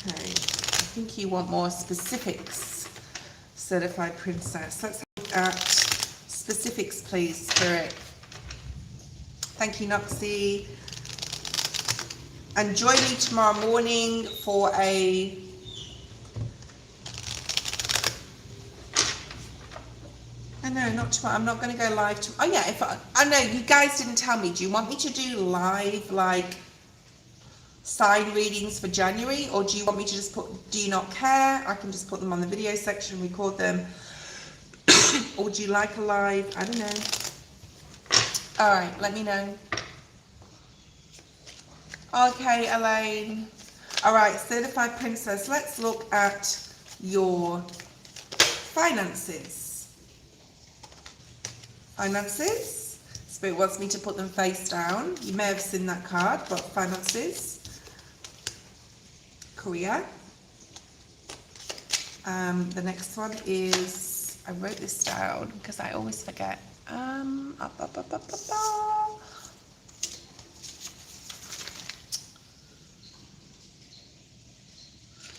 I think you want more specifics, Certified Princess. Let's look at specifics, please, Spirit. Thank you, Noxie. And join me tomorrow morning for a no, not tomorrow. I'm not going to go live tomorrow. Oh yeah, if I know you guys didn't tell me. Do you want me to do live like sign readings for January, or do you want me to just put? Do you not care? I can just put them on the video section, record them, or do you like a live? I don't know. All right, let me know. Okay, Elaine. All right, Certified Princess. Let's look at your finances. Finances. Spirit wants me to put them face down. You may have seen that card, but finances. Career. The next one is, I wrote this down because I always forget.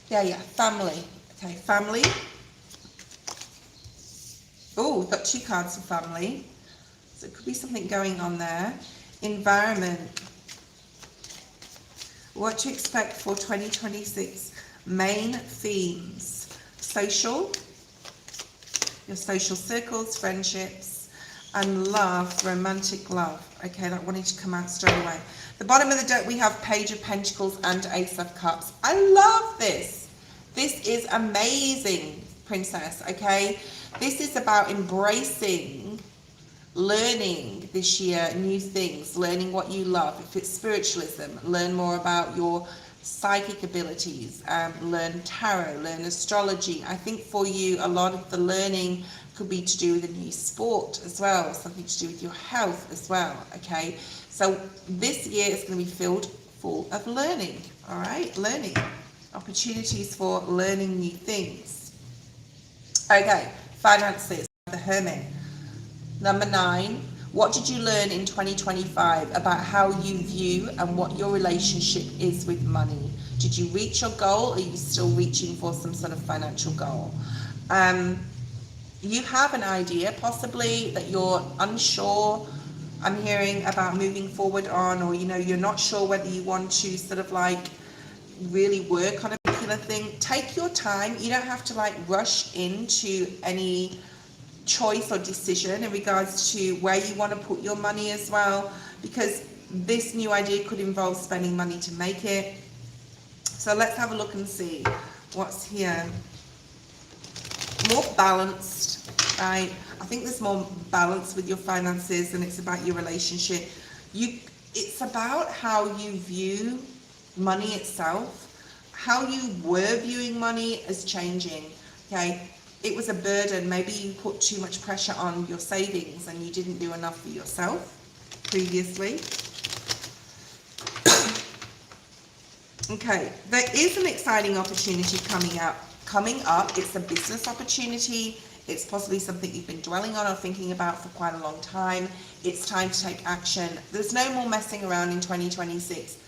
Yeah, family. Okay, family. Oh, we've got 2 cards for family. So it could be something going on there. Environment. What to expect for 2026. Main themes. Social. Your social circles, friendships, and love, romantic love. Okay, that wanted to come out straight away. The bottom of the deck, we have Page of Pentacles and Ace of Cups. I love this. This is amazing, Princess, okay? This is about embracing, learning this year new things, learning what you love. If it's spiritualism, learn more about your psychic abilities, learn tarot, learn astrology. I think for you, a lot of the learning could be to do with a new sport as well, something to do with your health as well, okay? So this year is going to be filled full of learning, all right? Learning, opportunities for learning new things. Okay. Finances, the Hermit. Number 9, what did you learn in 2025 about how you view and what your relationship is with money? Did you reach your goal, or are you still reaching for some sort of financial goal? You have an idea possibly that you're unsure, I'm hearing, about moving forward on, or you're not sure whether you want to sort of like really work on a particular thing. Take your time. You don't have to like rush into any choice or decision in regards to where you want to put your money as well, because this new idea could involve spending money to make it. So let's have a look and see what's here. More balanced, right? I think there's more balance with your finances, and it's about your relationship. It's about how you view money itself. How you were viewing money is changing, okay? It was a burden. Maybe you put too much pressure on your savings and you didn't do enough for yourself previously. Okay, there is an exciting opportunity coming up. It's a business opportunity. It's possibly something you've been dwelling on or thinking about for quite a long time. It's time to take action. There's no more messing around in 2026.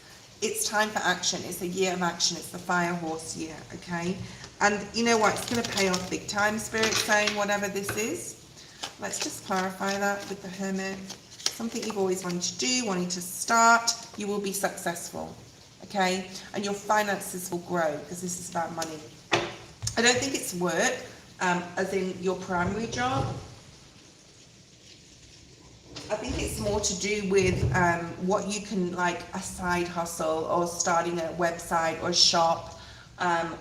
It's time for action. It's a year of action. It's the fire horse year, okay? And you know what? It's going to pay off big time, Spirit saying, whatever this is. Let's just clarify that with the Hermit. Something you've always wanted to do, wanting to start, you will be successful, okay? And your finances will grow, because this is about money. I don't think it's work, as in your primary job. I think it's more to do with what you can, like a side hustle, or starting a website or a shop,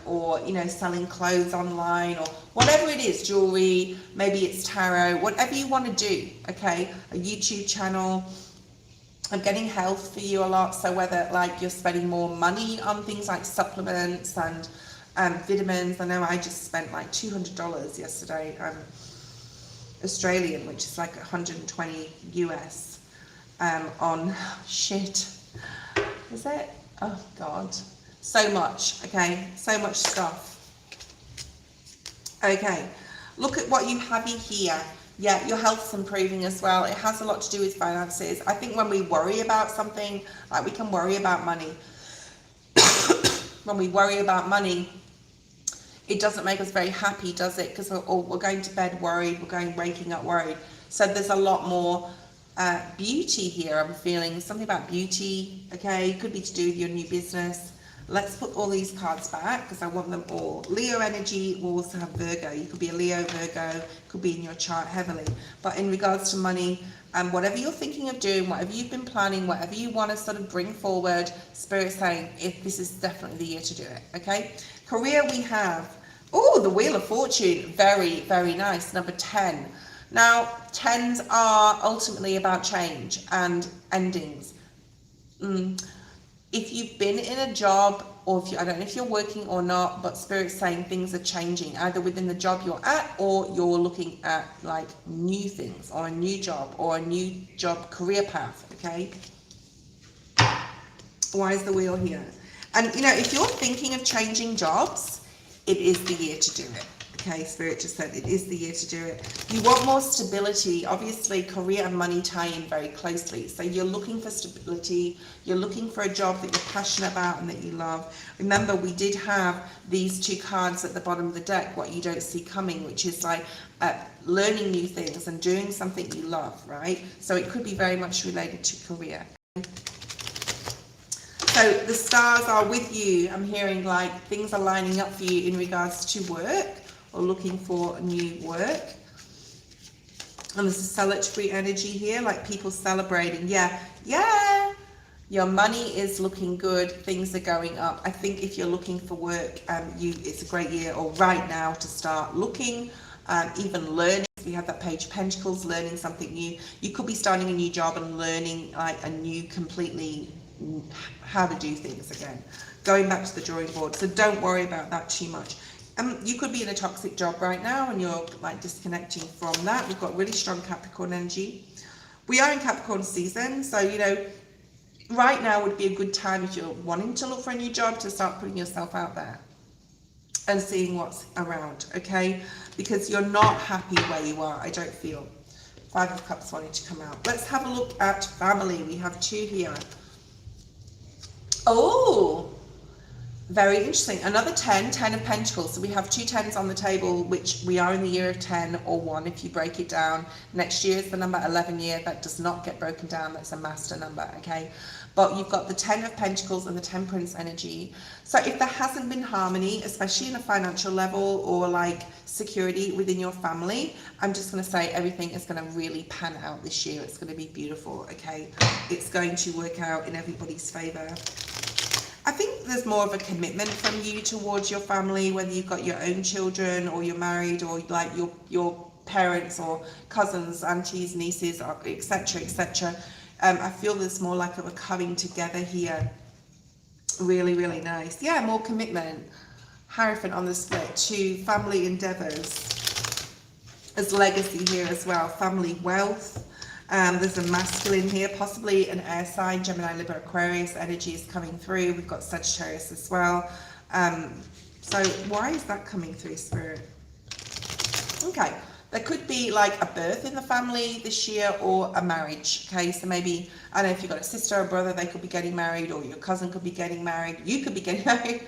or, you know, selling clothes online, or whatever it is, jewelry, maybe it's tarot, whatever you want to do, okay? A YouTube channel. I'm getting health for you a lot, so whether like you're spending more money on things like supplements and vitamins. I know I just spent like $200 yesterday, Australian, which is like 120 US, on shit. Is it? Oh God, so much. Okay, so much stuff. Okay, look at what you have here. Yeah, your health's improving as well. It has a lot to do with finances. I think when we worry about something, like we can worry about money. When we worry about money, it doesn't make us very happy, does it? Because we're going to bed worried, waking up worried. So there's a lot more beauty here. I'm feeling something about beauty, okay? Could be to do with your new business. Let's put all these cards back because I want them all. Leo energy will also have Virgo. You could be a Leo, Virgo, could be in your chart heavily. But in regards to money, whatever you're thinking of doing, whatever you've been planning, whatever you want to sort of bring forward, Spirit saying, if this is definitely the year to do it, okay? Career we have, oh, the Wheel of Fortune, very, very nice, number 10. Now, 10s are ultimately about change and endings. If you've been in a job, or if you, I don't know if you're working or not, but Spirit's saying things are changing, either within the job you're at, or you're looking at like new things, or a new job, or a new job career path, okay? Why is the Wheel here? And you know, if you're thinking of changing jobs, it is the year to do it. Okay, Spirit just said it is the year to do it. You want more stability. Obviously, career and money tie in very closely. So you're looking for stability. You're looking for a job that you're passionate about and that you love. Remember, we did have these two cards at the bottom of the deck, what you don't see coming, which is like learning new things and doing something you love, right? So it could be very much related to career. So the stars are with you. I'm hearing like things are lining up for you in regards to work, or looking for new work. And there's a celebratory energy here, like people celebrating. Yeah, your money is looking good. Things are going up. I think if you're looking for work, it's a great year, or right now, to start looking, even learning. We have that Page of Pentacles, learning something new. You could be starting a new job and learning like a new, completely how to do things again. Going back to the drawing board. So don't worry about that too much. You could be in a toxic job right now and you're like disconnecting from that. We've got really strong Capricorn energy. We are in Capricorn season, so you know, right now would be a good time if you're wanting to look for a new job to start putting yourself out there and seeing what's around, okay? Because you're not happy where you are, I don't feel. 5 of Cups wanting to come out. Let's have a look at family. We have 2 here. Oh, very interesting. Another 10 of Pentacles. So we have 2 10s on the table, which we are in the year of 10 or 1 if you break it down. Next year is the number 11 year. That does not get broken down. That's a master number, okay? But you've got the 10 of Pentacles and the Temperance energy. So if there hasn't been harmony, especially in a financial level or like security within your family, I'm just going to say everything is going to really pan out this year. It's going to be beautiful, okay? It's going to work out in everybody's favor. I think there's more of a commitment from you towards your family, whether you've got your own children or you're married, or like your parents or cousins, aunties, nieces, etc., etc. I feel there's more like of a coming together here. Really, really nice. Yeah, more commitment. Hierophant on the split to family endeavors. There's legacy here as well. Family wealth. There's a masculine here, possibly an air sign. Gemini, Libra, Aquarius energy is coming through. We've got Sagittarius as well. So why is that coming through, Spirit? Okay. There could be like a birth in the family this year, or a marriage. Okay, so maybe, I don't know if you've got a sister or brother, they could be getting married, or your cousin could be getting married. You could be getting married.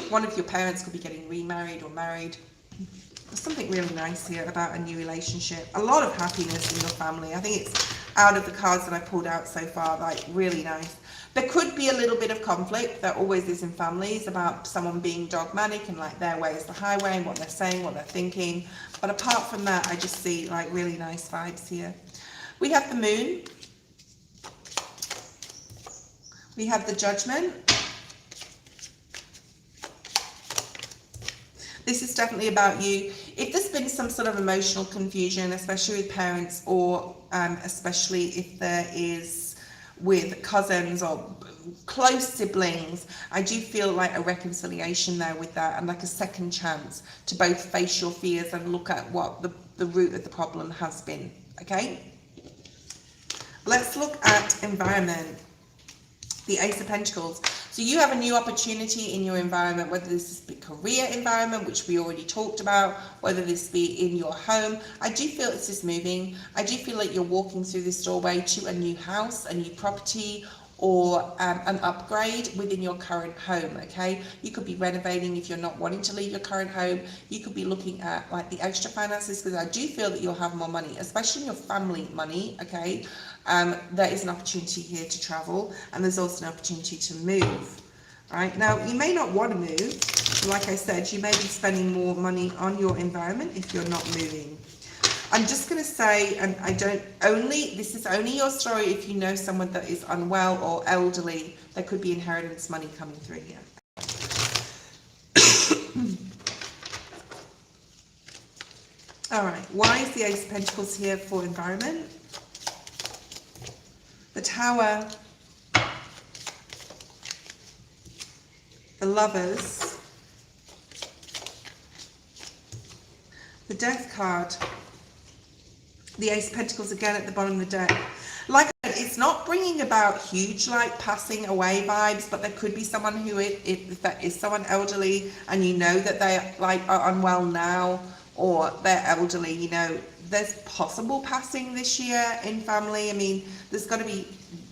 One of your parents could be getting remarried or married. There's something really nice here about a new relationship. A lot of happiness in your family. I think it's out of the cards that I pulled out so far, like really nice. There could be a little bit of conflict. There always is in families, about someone being dogmatic and like their way is the highway and what they're saying, what they're thinking. But apart from that, I just see like really nice vibes here. We have the moon. We have the judgment. This is definitely about you. If there's been some sort of emotional confusion, especially with parents, or especially if there is with cousins or close siblings, I do feel like a reconciliation there with that, and like a second chance to both face your fears and look at what the root of the problem has been. Okay, let's look at environment. The Ace of Pentacles. So you have a new opportunity in your environment, whether this is the career environment, which we already talked about, whether this be in your home. I do feel it's just moving. I do feel like you're walking through this doorway to a new house, a new property, or an upgrade within your current home. Okay, you could be renovating if you're not wanting to leave your current home. You could be looking at like the extra finances, because I do feel that you'll have more money, especially in your family money. Okay, there is an opportunity here to travel, and there's also an opportunity to move. Right now, you may not want to move. Like I said, you may be spending more money on your environment if you're not moving. I'm just going to say, and this is only your story if you know someone that is unwell or elderly. There could be inheritance money coming through here. All right, why is the Ace of Pentacles here for environment? The Tower, the Lovers, the Death card, the Ace of Pentacles again at the bottom of the deck. Like I said, it's not bringing about huge like passing away vibes, but there could be someone who if that is someone elderly and you know that they like are unwell now, or they're elderly, you know, there's possible passing this year in family. I mean, there's got to be,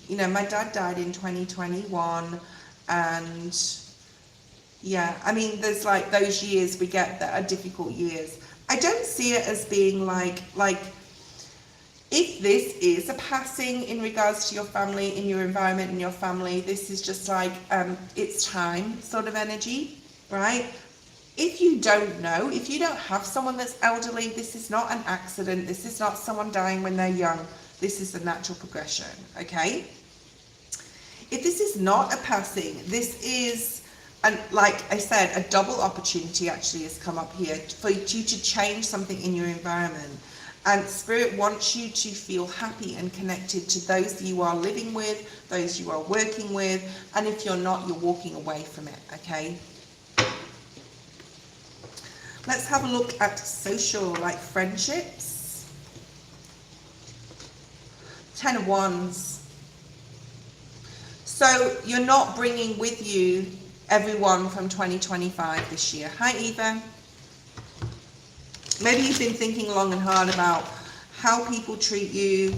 you know, my dad died in 2021, and yeah, I mean, there's like those years we get that are difficult years. I don't see it as being like if this is a passing in regards to your family, in your environment, in your family, this is just like it's time sort of energy, right? If you don't know, if you don't have someone that's elderly, this is not an accident. This is not someone dying when they're young. This is the natural progression, okay? If this is not a passing, this is, and like I said, a double opportunity actually has come up here for you to change something in your environment. And Spirit wants you to feel happy and connected to those that you are living with, those you are working with, and if you're not, you're walking away from it, okay? Let's have a look at social, like friendships. Ten of Wands. So you're not bringing with you everyone from 2025 this year. Hi, Eva. Maybe you've been thinking long and hard about how people treat you,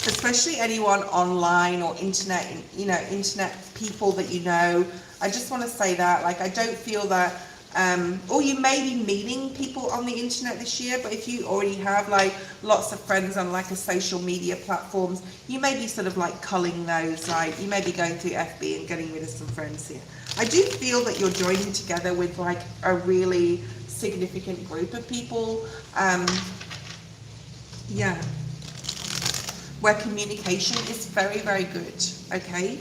especially anyone online or internet, you know, internet people that you know. I just want to say that, like, I don't feel that, or you may be meeting people on the internet this year, but if you already have like lots of friends on like a social media platforms, you may be sort of like culling those, like you may be going through FB and getting rid of some friends here. I do feel that you're joining together with like a really significant group of people, yeah, where communication is very, very good, okay?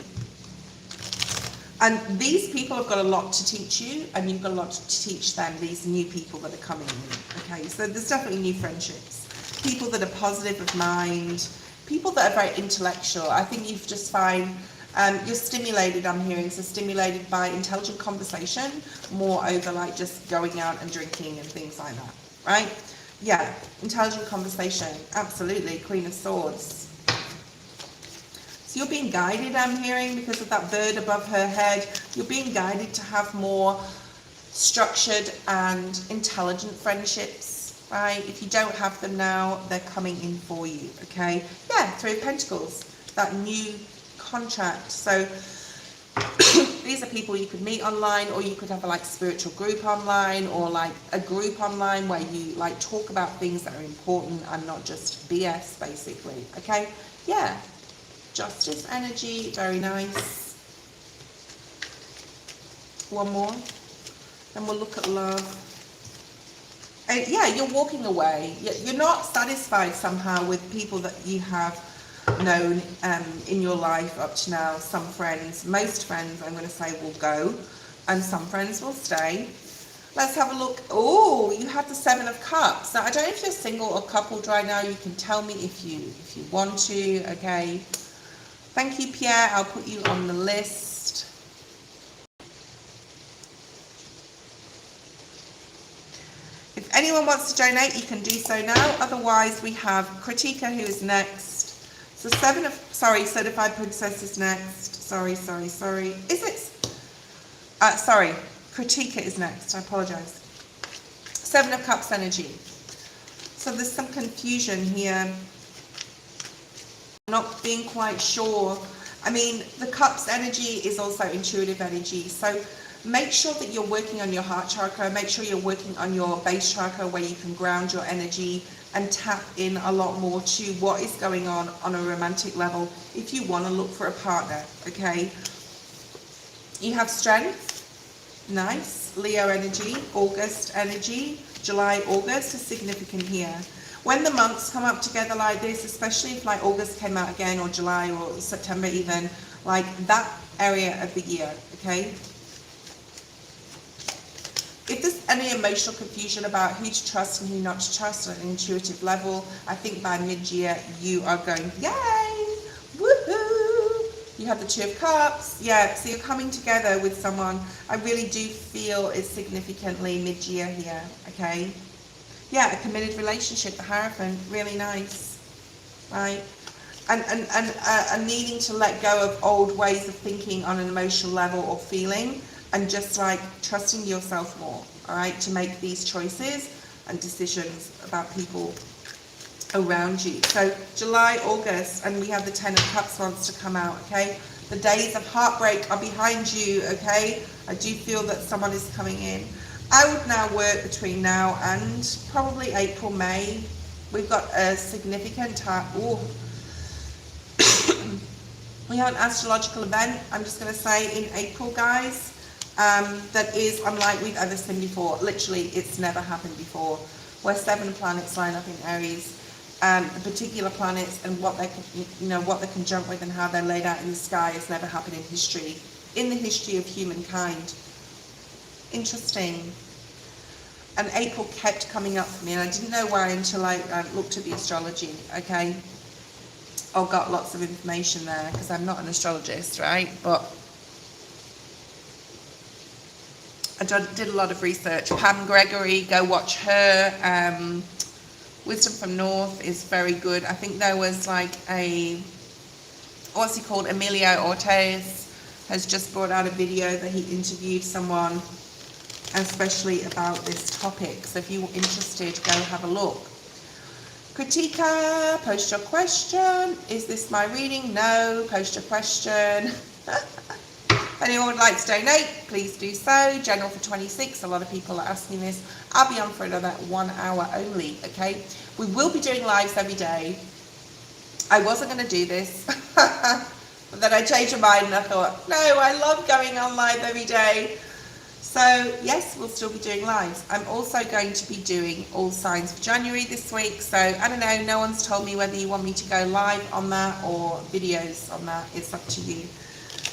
And these people have got a lot to teach you, and you've got a lot to teach them, these new people that are coming in, okay? So there's definitely new friendships. People that are positive of mind, people that are very intellectual. I think you've just find you're stimulated, I'm hearing, so stimulated by intelligent conversation, more over like just going out and drinking and things like that, right? Yeah, intelligent conversation, absolutely, Queen of Swords. So you're being guided, I'm hearing, because of that bird above her head. You're being guided to have more structured and intelligent friendships, right? If you don't have them now, they're coming in for you, okay? Yeah, Three of Pentacles, that new contract. So these are people you could meet online, or you could have a like spiritual group online, or like a group online where you like talk about things that are important and not just BS, basically, okay? Yeah. Justice energy, very nice. One more, and we'll look at love. And yeah, you're walking away. You're not satisfied somehow with people that you have known in your life up to now. Some friends, most friends, I'm going to say, will go, and some friends will stay. Let's have a look. Oh, you have the Seven of Cups. Now, I don't know if you're single or coupled right now. You can tell me if you want to, okay? Thank you, Pierre. I'll put you on the list. If anyone wants to donate, you can do so now. Otherwise, we have Kritika, who is next. So Certified Princess is next. Sorry. Is it? Sorry, Kritika is next. I apologize. Seven of Cups energy. So there's some confusion here. Not being quite sure. I mean, the Cups energy is also intuitive energy. So make sure that you're working on your heart chakra. Make sure you're working on your base chakra, where you can ground your energy and tap in a lot more to what is going on a romantic level if you want to look for a partner, okay? You have Strength. Nice. Leo energy. August energy. July, August is significant here. When the months come up together like this, especially if like August came out again, or July, or September even, like that area of the year, okay? If there's any emotional confusion about who to trust and who not to trust at an intuitive level, I think by mid-year you are going, yay, woohoo! You have the Two of Cups, yeah, so you're coming together with someone. I really do feel it's significantly mid-year here, okay? Yeah, a committed relationship, the Hierophant, really nice, right? And needing to let go of old ways of thinking on an emotional level or feeling, and just like trusting yourself more, all right, to make these choices and decisions about people around you. So July, August, and we have the Ten of Cups wants to come out, okay? The days of heartbreak are behind you, okay? I do feel that someone is coming in. I would now work between now and probably April, May. We've got a significant time. We have an astrological event, I'm just going to say, in April, guys, that is unlike we've ever seen before. Literally, it's never happened before, where 7 planets line up in Aries. The particular planets and what they can, what they conjunct with and how they're laid out in the sky has never happened in history, in the history of humankind. Interesting. And April kept coming up for me, and I didn't know why until I looked at the astrology, okay? I got lots of information there, because I'm not an astrologist, right? But I did a lot of research. Pam Gregory, go watch her. Wisdom from North is very good. I think there was like what's he called? Emilio Ortez has just brought out a video that he interviewed someone especially about this topic. So if you're interested, go have a look. Kritika, post your question. Is this my reading? No, post your question. If anyone would like to donate, please do so. General for 26. A lot of people are asking this. I'll be on for another 1 hour only, okay? We will be doing lives every day. I wasn't going to do this, but then I changed my mind and I thought, no, I love going on live every day. So yes, we'll still be doing lives. I'm also going to be doing all signs for January this week. So I don't know, no one's told me whether you want me to go live on that or videos on that. It's up to you.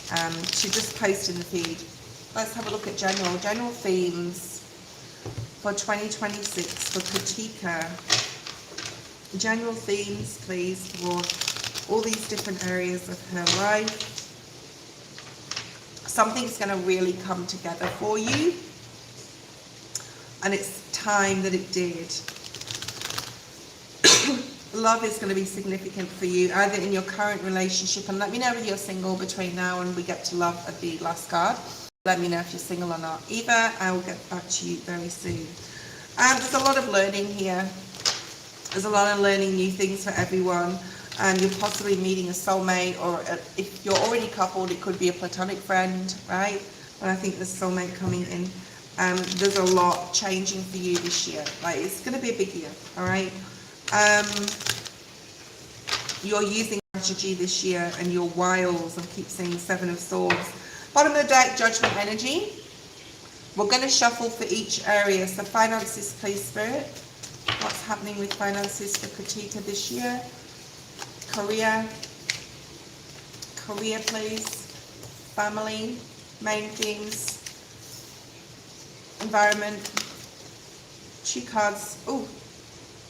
to just post in the feed. Let's have a look at general themes for 2026 for Katika. General themes, please, for all these different areas of her life. Something's going to really come together for you, and it's time that it did. Love is going to be significant for you, either in your current relationship, and let me know if you're single between now and we get to love at the last card. Let me know if you're single or not. Eva, I will get back to you very soon. There's a lot of learning here. There's a lot of learning new things for everyone. You're possibly meeting a soulmate, or if you're already coupled, it could be a platonic friend, right? And I think there's soulmate coming in. There's a lot changing for you this year. Like, it's going to be a big year, all right? You're using strategy this year and your wiles. I keep saying 7 of Swords. Bottom of the deck, Judgment energy. We're going to shuffle for each area. So finances, please, Spirit. What's happening with finances for Katika this year? Career, please. Family, main themes. Environment. 2 cards. Oh,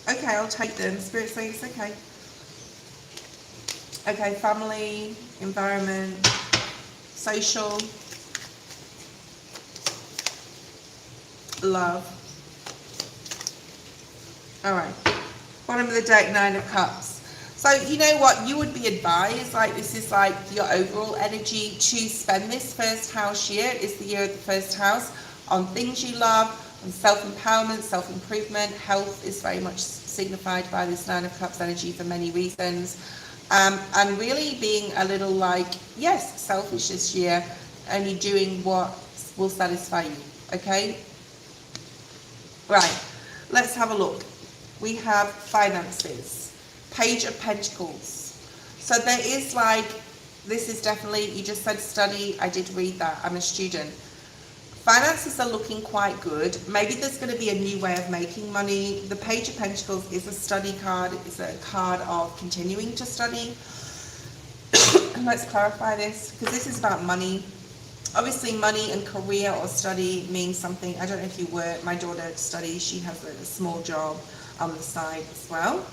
okay, I'll take them. Spirit saying it's okay. Okay, family, environment, social, love. All right. Bottom of the deck, 9 of Cups. So you know what, you would be advised, like, this is like your overall energy to spend this first house year, is the year of the first house, on things you love, on self-empowerment, self-improvement. Health is very much signified by this 9 of Cups energy for many reasons. And really being a little like, yes, selfish this year, and you're doing what will satisfy you, okay? Right, let's have a look. We have finances. Page of Pentacles. So there is like, this is definitely, you just said study. I did read that. I'm a student. Finances are looking quite good. Maybe there's going to be a new way of making money. The Page of Pentacles is a study card. It's a card of continuing to study. Let's clarify this, because this is about money. Obviously, money and career or study means something. I don't know if you work. My daughter studies. She has a small job on the side as well.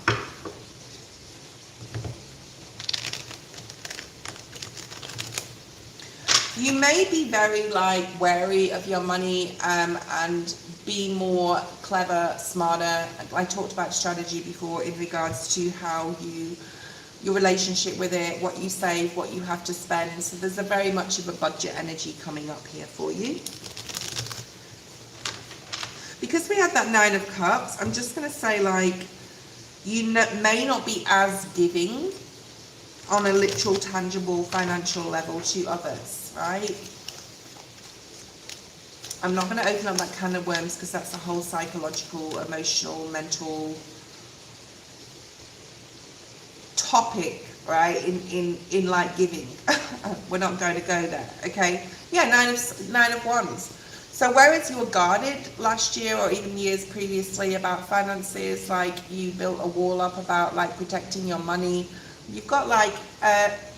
You may be very like wary of your money and be more clever, smarter. I talked about strategy before in regards to how your relationship with it, what you save, what you have to spend. So there's a very much of a budget energy coming up here for you. Because we had that 9 of Cups, I'm just going to say, like, you may not be as giving on a literal, tangible, financial level to others, right? I'm not going to open up that can of worms, because that's a whole psychological, emotional, mental topic, right? In like giving. We're not going to go there, okay? Yeah, 9 of Wands. So whereas you were guarded last year or even years previously about finances, like you built a wall up about like protecting your money, you've got like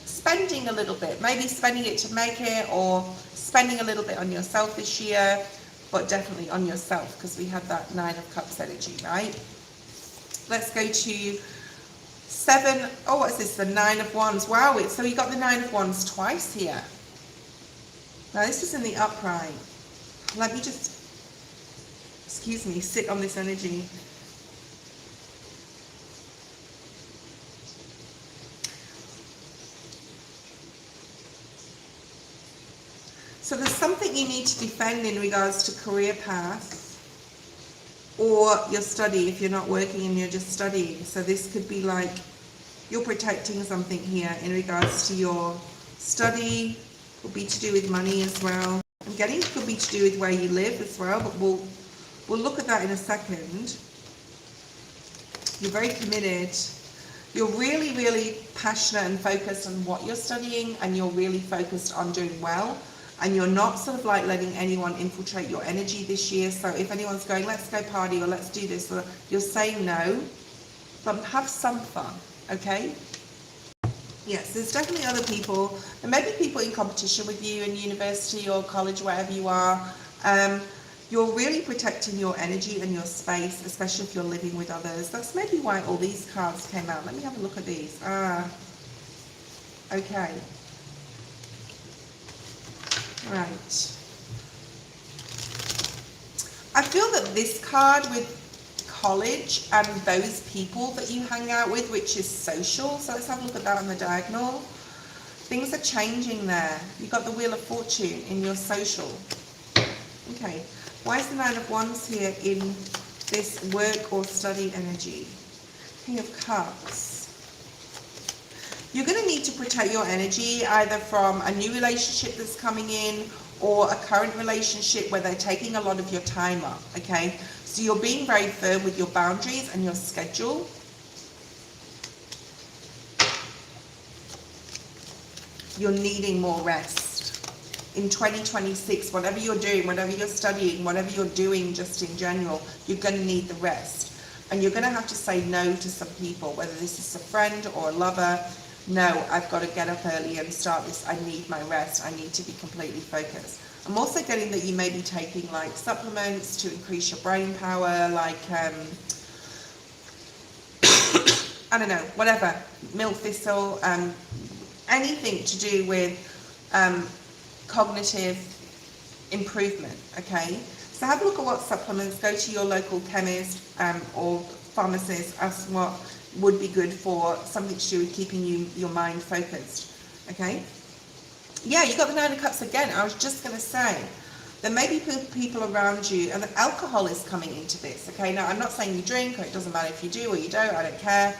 spending a little bit, maybe spending it to make it, or spending a little bit on yourself this year, but definitely on yourself, because we had that 9 of Cups energy, right? Let's go to 7. Oh, what is this? The 9 of Wands. Wow, so you got the 9 of Wands twice here. Now this is in the upright. Let me just, excuse me, sit on this energy. So there's something you need to defend in regards to career path or your study if you're not working and you're just studying. So this could be like you're protecting something here in regards to your study. Could be to do with money as well. I'm getting it could be to do with where you live as well, but we'll look at that in a second. You're very committed. You're really, really passionate and focused on what you're studying, and you're really focused on doing well. And you're not sort of like letting anyone infiltrate your energy this year. So if anyone's going, let's go party or let's do this, you're saying no, but have some fun, okay? Yes, there's definitely other people. There may be people in competition with you in university or college, wherever you are. You're really protecting your energy and your space, especially if you're living with others. That's maybe why all these cards came out. Let me have a look at these. Okay. Right. I feel that this card with college and those people that you hang out with, which is social. So let's have a look at that on the diagonal. Things are changing there. You've got the Wheel of Fortune in your social. Okay. Why is the Nine of Wands here in this work or study energy? King of Cups. You're going to need to protect your energy either from a new relationship that's coming in or a current relationship where they're taking a lot of your time up, okay? So you're being very firm with your boundaries and your schedule. You're needing more rest. In 2026, whatever you're doing, whatever you're studying, whatever you're doing just in general, you're going to need the rest. And you're going to have to say no to some people, whether this is a friend or a lover. No, I've got to get up early and start this. I need my rest. I need to be completely focused. I'm also getting that you may be taking like supplements to increase your brain power, like, I don't know, whatever, milk thistle, anything to do with cognitive improvement, okay? So have a look at what supplements, go to your local chemist or pharmacist, ask what would be good for something to do with keeping your mind focused, okay? Yeah, you got the Nine of Cups again. I was just going to say, there may be people around you, and alcohol is coming into this, okay? Now, I'm not saying you drink, or it doesn't matter if you do or you don't, I don't care.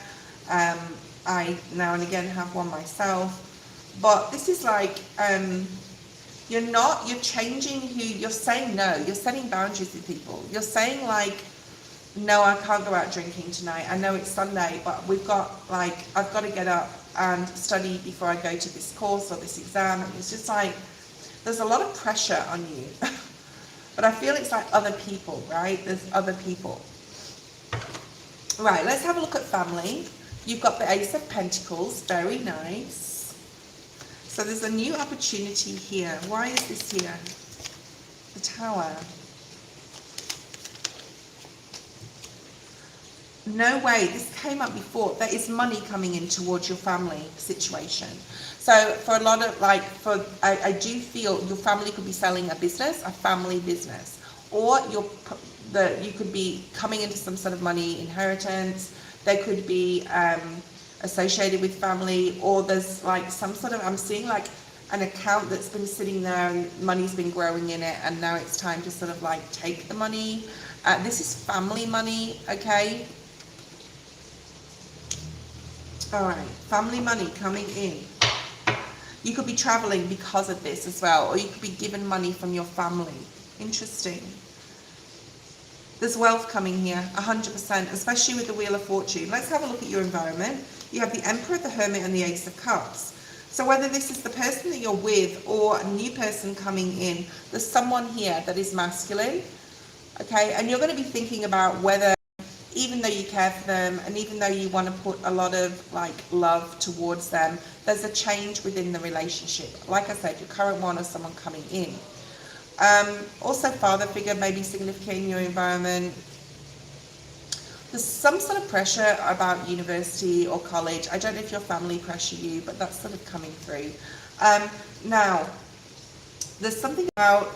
I now and again have one myself. But this is like, you're changing who, you're saying no, you're setting boundaries with people. You're saying like, no, I can't go out drinking tonight. I know it's Sunday, but I've got to get up and study before I go to this course or this exam. And it's just like, there's a lot of pressure on you. But I feel it's like other people, right? There's other people. Right, let's have a look at family. You've got the Ace of Pentacles, very nice. So there's a new opportunity here. Why is this here? The Tower. No way, this came up before. There is money coming in towards your family situation. So for a lot of I do feel your family could be selling a business, a family business, or you could be coming into some sort of money inheritance. They could be associated with family, or there's like some sort of, I'm seeing like an account that's been sitting there and money's been growing in it, and now it's time to sort of like take the money. This is family money, okay? All right, family money coming in. You could be traveling because of this as well, or you could be given money from your family. Interesting. There's wealth coming here, 100%, especially with the Wheel of Fortune. Let's have a look at your environment. You have the Emperor, the Hermit, and the Ace of Cups. So whether this is the person that you're with or a new person coming in, there's someone here that is masculine, okay? And you're going to be thinking about whether, even though you care for them and even though you want to put a lot of like love towards them, there's a change within the relationship. Like I said, your current one or someone coming in. Also, father figure may be significant in your environment. There's some sort of pressure about university or college. I don't know if your family pressure you, but that's sort of coming through. Now, there's something about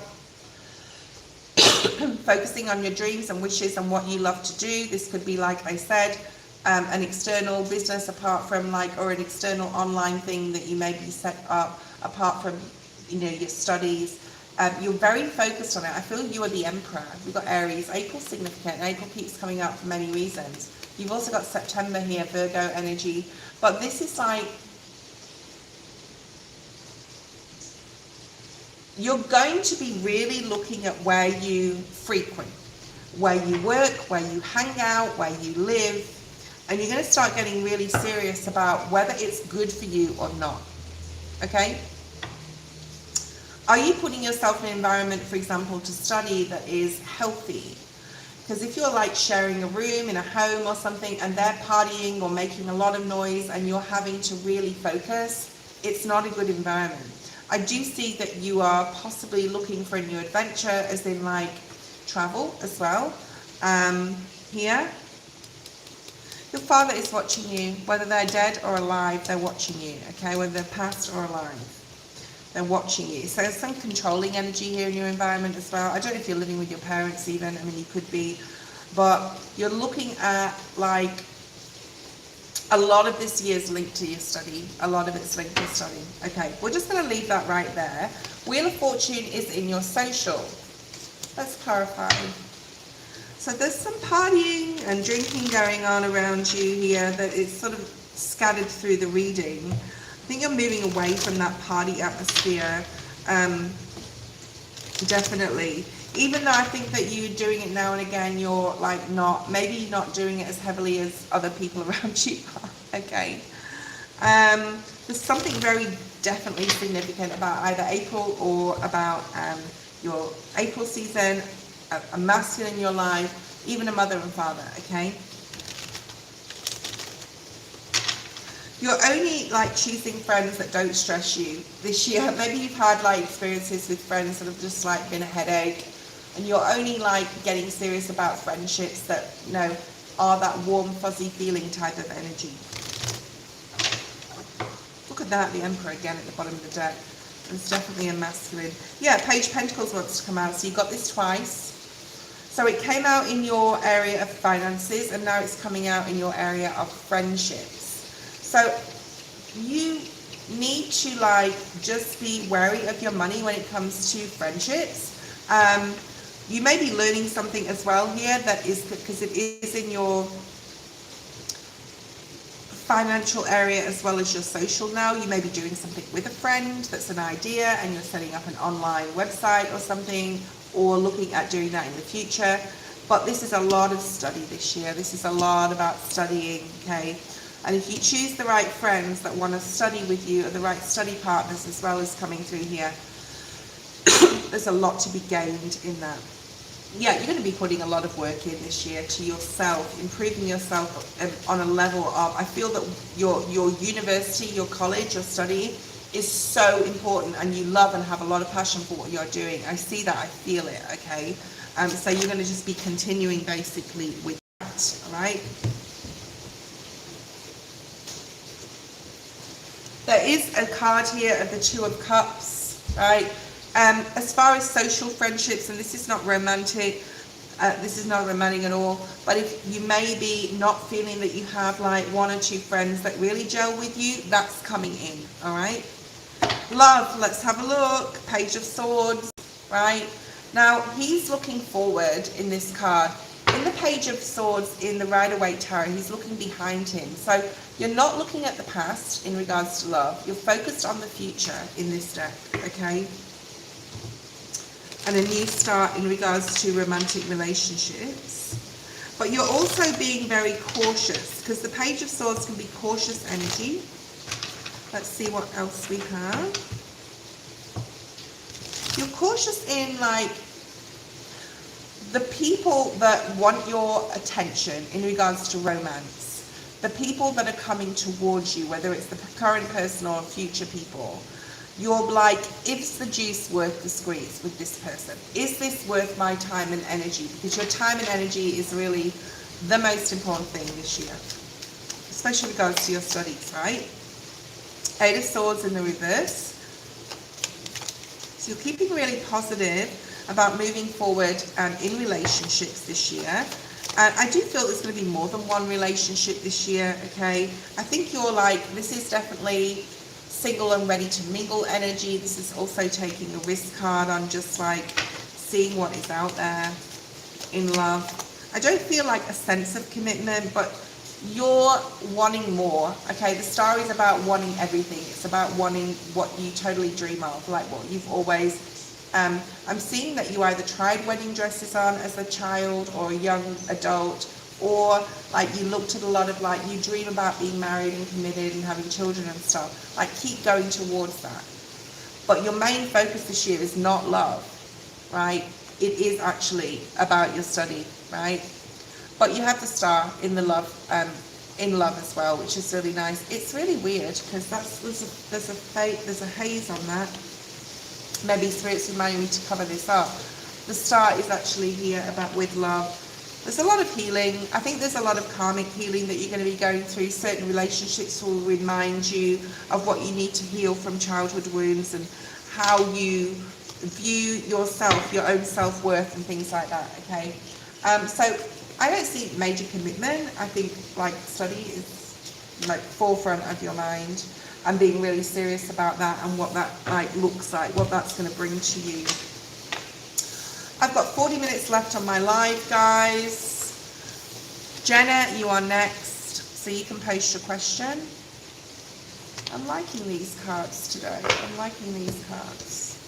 focusing on your dreams and wishes and what you love to do. This could be, like I said, an external business apart from or an external online thing that you may be set up apart from, your studies. You're very focused on it. I feel you are the Emperor. You've got Aries. April's significant. April keeps coming up for many reasons. You've also got September here, Virgo energy. But this is like, you're going to be really looking at where you frequent, where you work, where you hang out, where you live, and you're going to start getting really serious about whether it's good for you or not, okay? Are you putting yourself in an environment, for example, to study that is healthy? Because if you're like sharing a room in a home or something and they're partying or making a lot of noise and you're having to really focus, it's not a good environment. I do see that you are possibly looking for a new adventure, as in like travel as well. Here, your father is watching you, whether they're dead or alive, they're watching you, okay? Whether they're past or alive, they're watching you. So there's some controlling energy here in your environment as well. I don't know if you're living with your parents even, I mean, you could be, but you're looking at like, a lot of this year is linked to your study. A lot of it's linked to your study. Okay, we're just going to leave that right there. Wheel of Fortune is in your social. Let's clarify. So there's some partying and drinking going on around you here that is sort of scattered through the reading. I think you're moving away from that party atmosphere, definitely. Even though I think that you're doing it now and again, you're like maybe not doing it as heavily as other people around you are, okay? There's something very definitely significant about either April or about your April season, a masculine in your life, even a mother and father, okay? You're only like choosing friends that don't stress you this year. Maybe you've had like experiences with friends that have just like been a headache, and you're only like getting serious about friendships that, you know, are that warm, fuzzy feeling type of energy. Look at that, the Emperor again at the bottom of the deck. It's definitely a masculine. Yeah, Page of Pentacles wants to come out, so you got this twice. So it came out in your area of finances, and now it's coming out in your area of friendships. So you need to like just be wary of your money when it comes to friendships. You may be learning something as well here that is, because it is in your financial area as well as your social now. You may be doing something with a friend that's an idea and you're setting up an online website or something, or looking at doing that in the future. But this is a lot of study this year. This is a lot about studying, okay? And if you choose the right friends that want to study with you, or the right study partners as well as coming through here, there's a lot to be gained in that. Yeah, you're going to be putting a lot of work in this year to yourself, improving yourself on a level of, I feel that your university, your college, your study is so important, and you love and have a lot of passion for what you're doing. I see that, I feel it, okay? So you're going to just be continuing basically with that, all right? There is a card here of the Two of Cups, right? As far as social friendships, and this is not romantic, this is not romantic at all, but if you may be not feeling that you have like one or two friends that really gel with you, that's coming in, all right? Love, let's have a look. Page of Swords, right? Now, he's looking forward in this card. In the Page of Swords in the Rider-Waite Tarot, he's looking behind him. So you're not looking at the past in regards to love. You're focused on the future in this deck, okay? And a new start in regards to romantic relationships. But you're also being very cautious, because the Page of Swords can be cautious energy. Let's see what else we have. You're cautious in like the people that want your attention in regards to romance. The people that are coming towards you, whether it's the current person or future people. You're like, is the juice worth the squeeze with this person? Is this worth my time and energy? Because your time and energy is really the most important thing this year, especially in regards to your studies, right? Eight of Swords in the reverse. So you're keeping really positive about moving forward in relationships this year. And I do feel there's going to be more than one relationship this year, okay? I think you're like, this is definitely single and ready to mingle energy. This is also taking a risk card on just like seeing what is out there in love. I don't feel like a sense of commitment, but you're wanting more, okay? The Star is about wanting everything. It's about wanting what you totally dream of, like what you've always, I'm seeing that you either tried wedding dresses on as a child or a young adult, or like you looked at a lot of like, you dream about being married and committed and having children and stuff. Like keep going towards that. But your main focus this year is not love, right? It is actually about your study, right? But you have the star in the love, in love as well, which is really nice. It's really weird because there's a haze on that. Maybe Spirit's reminding me to cover this up. The star is actually here about with love. There's a lot of healing. I think there's a lot of karmic healing that you're going to be going through. Certain relationships will remind you of what you need to heal from childhood wounds and how you view yourself, your own self-worth and things like that, okay? So I don't see major commitment. I think like study is like forefront of your mind and being really serious about that and what that like looks like, what that's going to bring to you. I've got 40 minutes left on my live, guys. Jenna, you are next, so you can post your question. I'm liking these cards today. I'm liking these cards.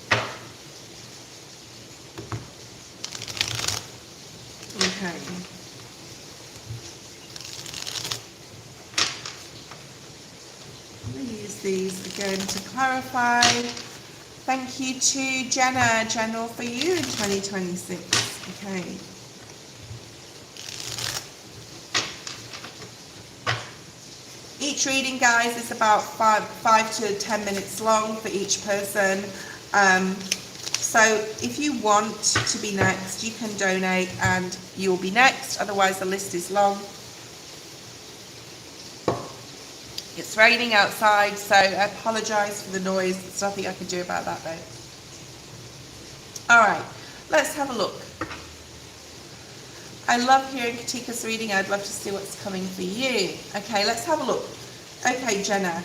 Okay. I'm going to use these again to clarify. Thank you to Jenna, general for you in 2026. Okay. Each reading, guys, is about 5 to 10 minutes long for each person. So if you want to be next, you can donate and you'll be next. Otherwise, the list is long. It's raining outside, so I apologise for the noise. There's nothing I can do about that, though. All right, let's have a look. I love hearing Katika's reading. I'd love to see what's coming for you. Okay, let's have a look. Okay, Jenna,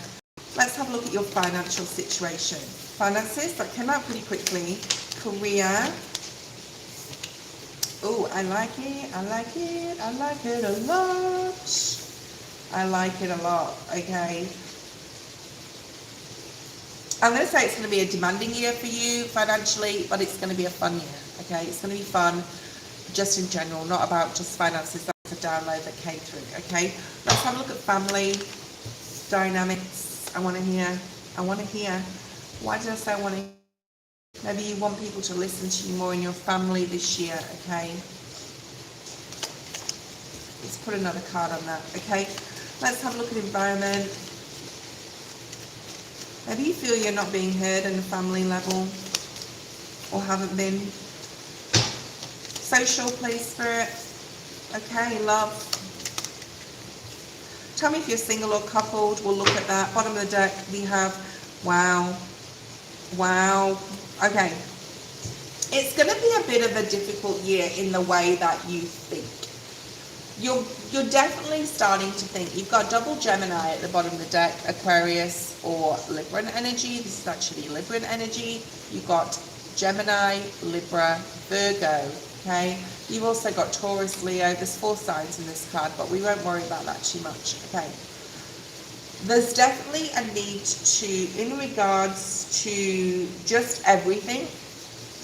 let's have a look at your financial situation. Finances, that came out pretty quickly. Career. Oh, I like it. I like it. I like it a lot. I like it a lot, okay? I'm going to say it's going to be a demanding year for you financially, but it's going to be a fun year, okay? It's going to be fun just in general, not about just finances. That's a download that came through, okay? Let's have a look at family dynamics. I want to hear. Why did I say I want to hear? Maybe you want people to listen to you more in your family this year, okay? Let's put another card on that, okay? Let's have a look at environment. Maybe you feel you're not being heard on a family level or haven't been. Social, please, Spirit. Okay, love. Tell me if you're single or coupled. We'll look at that. Bottom of the deck, we have, wow. Okay. It's going to be a bit of a difficult year in the way that you think. You're definitely starting to think. You've got double Gemini at the bottom of the deck, Aquarius or Libran energy. This is actually Libran energy. You've got Gemini, Libra, Virgo, okay? You've also got Taurus, Leo. There's 4 signs in this card, but we won't worry about that too much, okay? There's definitely a need to, in regards to just everything,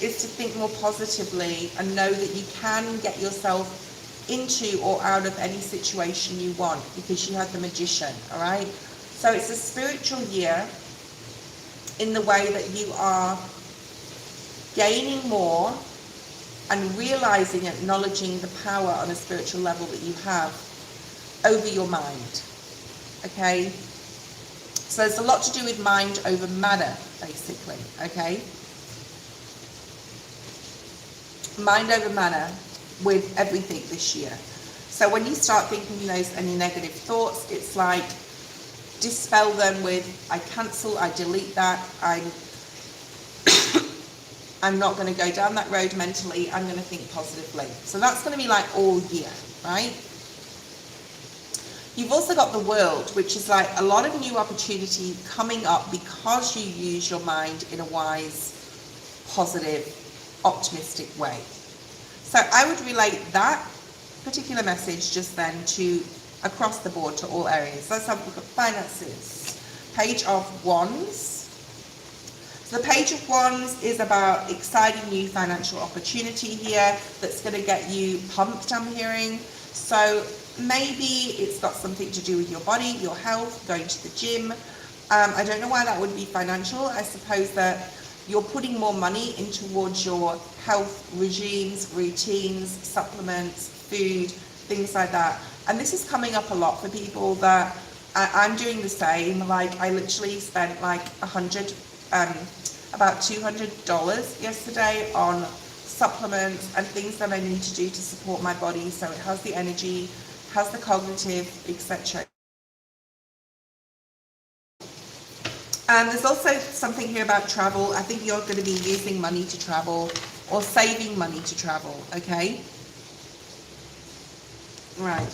is to think more positively and know that you can get yourself into or out of any situation you want because you have the Magician, all right? So it's a spiritual year in the way that you are gaining more and realizing, acknowledging the power on a spiritual level that you have over your mind, okay? So there's a lot to do with mind over matter, basically, okay? Mind over matter with everything this year. So when you start thinking those any negative thoughts, it's like dispel them with I cancel, I delete that, I'm not going to go down that road mentally, I'm going to think positively. So that's going to be like all year, right? You've also got the World, which is like a lot of new opportunity coming up because you use your mind in a wise, positive, optimistic way. So I would relate that particular message just then to across the board to all areas. Let's have a look at finances. Page of Wands. So the Page of Wands is about exciting new financial opportunity here that's going to get you pumped, I'm hearing. So maybe it's got something to do with your body, your health, going to the gym. I don't know why that would be financial. I suppose that you're putting more money in towards your health regimes, routines, supplements, food, things like that. And this is coming up a lot for people that I'm doing the same. Like I literally spent like about $200 yesterday on supplements and things that I need to do to support my body, so it has the energy, has the cognitive, etc. And there's also something here about travel. I think you're going to be using money to travel or saving money to travel, okay? Right.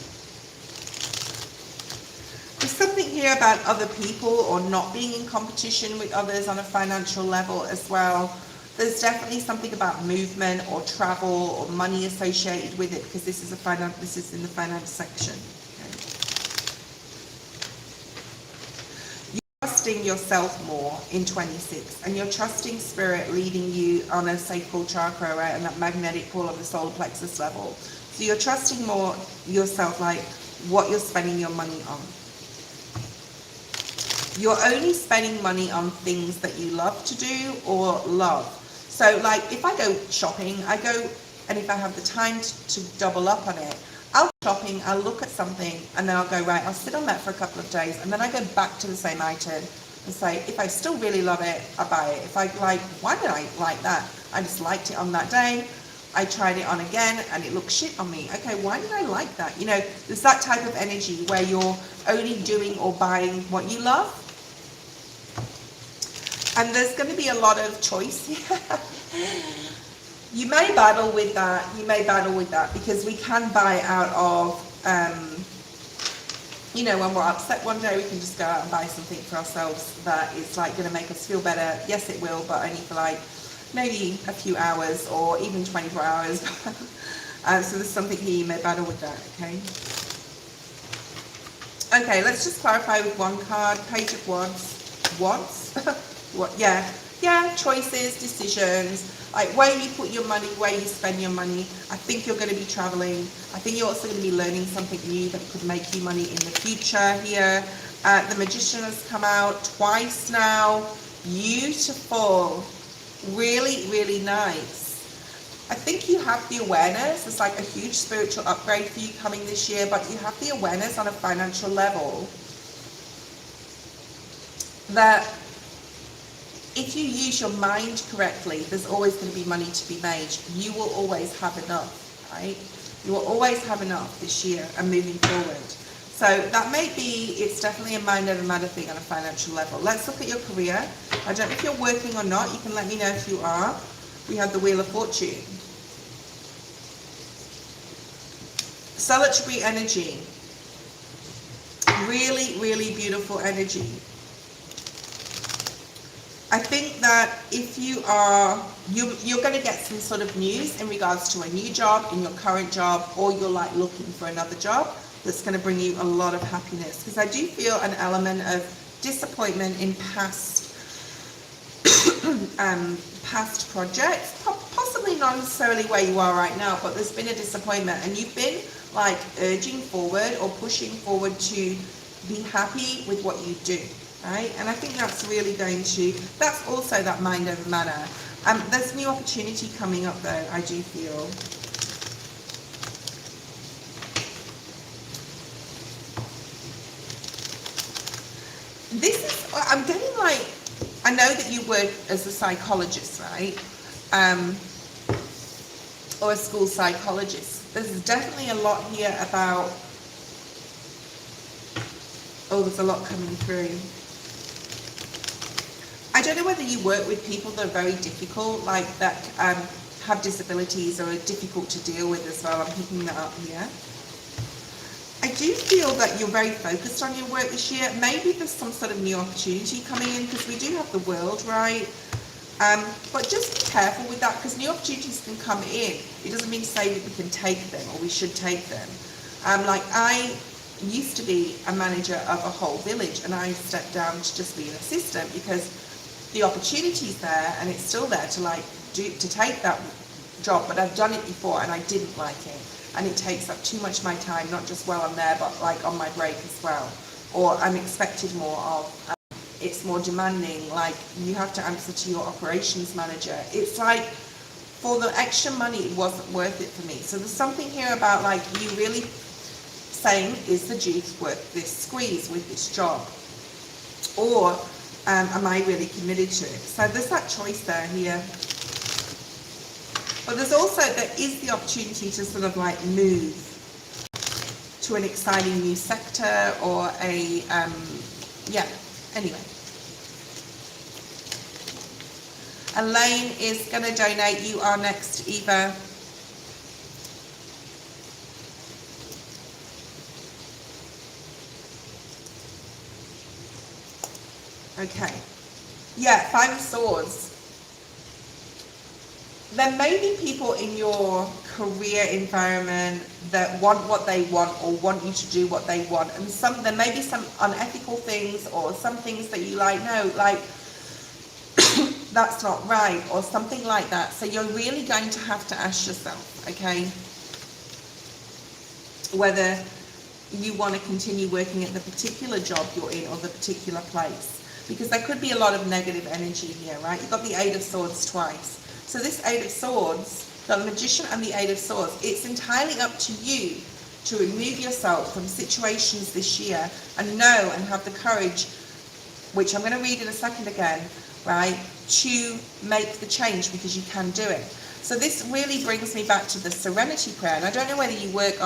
There's something here about other people or not being in competition with others on a financial level as well. There's definitely something about movement or travel or money associated with it, because this is in the finance section. Trusting yourself more in 26, and you're trusting spirit leading you on a sacral chakra, right, and that magnetic pull of the solar plexus level. So you're trusting more yourself, like what you're spending your money on. You're only spending money on things that you love to do or love. So like if I go shopping, and if I have the time to double up on it, I'll go shopping, I'll look at something, and then I'll go, right, I'll sit on that for a couple of days, and then I go back to the same item and say, if I still really love it, I buy it. If I like, why did I like that? I just liked it on that day. I tried it on again and it looked shit on me. Okay, why did I like that? You know, there's that type of energy where you're only doing or buying what you love. And there's going to be a lot of choice here. You may battle with that. Because we can buy out of, you know, when we're upset one day, we can just go out and buy something for ourselves that is like going to make us feel better. Yes, it will, but only for like maybe a few hours or even 24 hours. So there's something here, you may battle with that, okay? Okay, let's just clarify with one card. Page of Wands. Wands? What? Yeah, choices, decisions, like where you put your money, where you spend your money. I think you're going to be traveling. I think you're also going to be learning something new that could make you money in the future here. The Magician has come out twice now. Beautiful. Really, really nice. I think you have the awareness. It's like a huge spiritual upgrade for you coming this year, but you have the awareness on a financial level that if you use your mind correctly, there's always going to be money to be made. You will always have enough, right? You will always have enough this year and moving forward. So that may be, it's definitely a mind over matter thing on a financial level. Let's look at your career. I don't know if you're working or not. You can let me know if you are. We have the Wheel of Fortune. Solitary energy. Really, really beautiful energy. I think that if you are, you're going to get some sort of news in regards to a new job, in your current job, or you're like looking for another job that's going to bring you a lot of happiness. Because I do feel an element of disappointment in past past projects, possibly not necessarily where you are right now, but there's been a disappointment and you've been like urging forward or pushing forward to be happy with what you do. Right? And I think that's really going to, that's also that mind over matter. There's new opportunity coming up though, I do feel. This is, I'm getting like, I know that you work as a psychologist, right? Or a school psychologist. There's definitely a lot here about, oh, there's a lot coming through. I don't know whether you work with people that are very difficult, like that have disabilities or are difficult to deal with as well. I'm picking that up here. I do feel that you're very focused on your work this year. Maybe there's some sort of new opportunity coming in because we do have the world, right? But just be careful with that because new opportunities can come in. It doesn't mean to say that we can take them or we should take them. Like I used to be a manager of a whole village and I stepped down to just be an assistant because the opportunity's there and it's still there to take that job, but I've done it before and I didn't like it. And it takes up too much of my time, not just while I'm there, but like on my break as well. Or I'm expected more of, it's more demanding, like you have to answer to your operations manager. It's like, for the extra money, it wasn't worth it for me. So there's something here about like you really saying, is the juice worth this squeeze with this job? Or am I really committed to it? So there's that choice there here. But there is the opportunity to sort of like move to an exciting new sector or a, yeah, anyway. Elaine is going to donate. You are next, Eva. Okay. Yeah, 5 of Swords. There may be people in your career environment that want what they want or want you to do what they want. And there may be some unethical things or some things that you like, no, like, that's not right, or something like that. So you're really going to have to ask yourself, okay, whether you want to continue working at the particular job you're in or the particular place. Because there could be a lot of negative energy here, right? You've got the 8 of Swords twice. So this 8 of Swords, the Magician and the 8 of Swords, it's entirely up to you to remove yourself from situations this year and know and have the courage, which I'm going to read in a second again, right, to make the change, because you can do it. So this really brings me back to the Serenity Prayer. And I don't know whether you work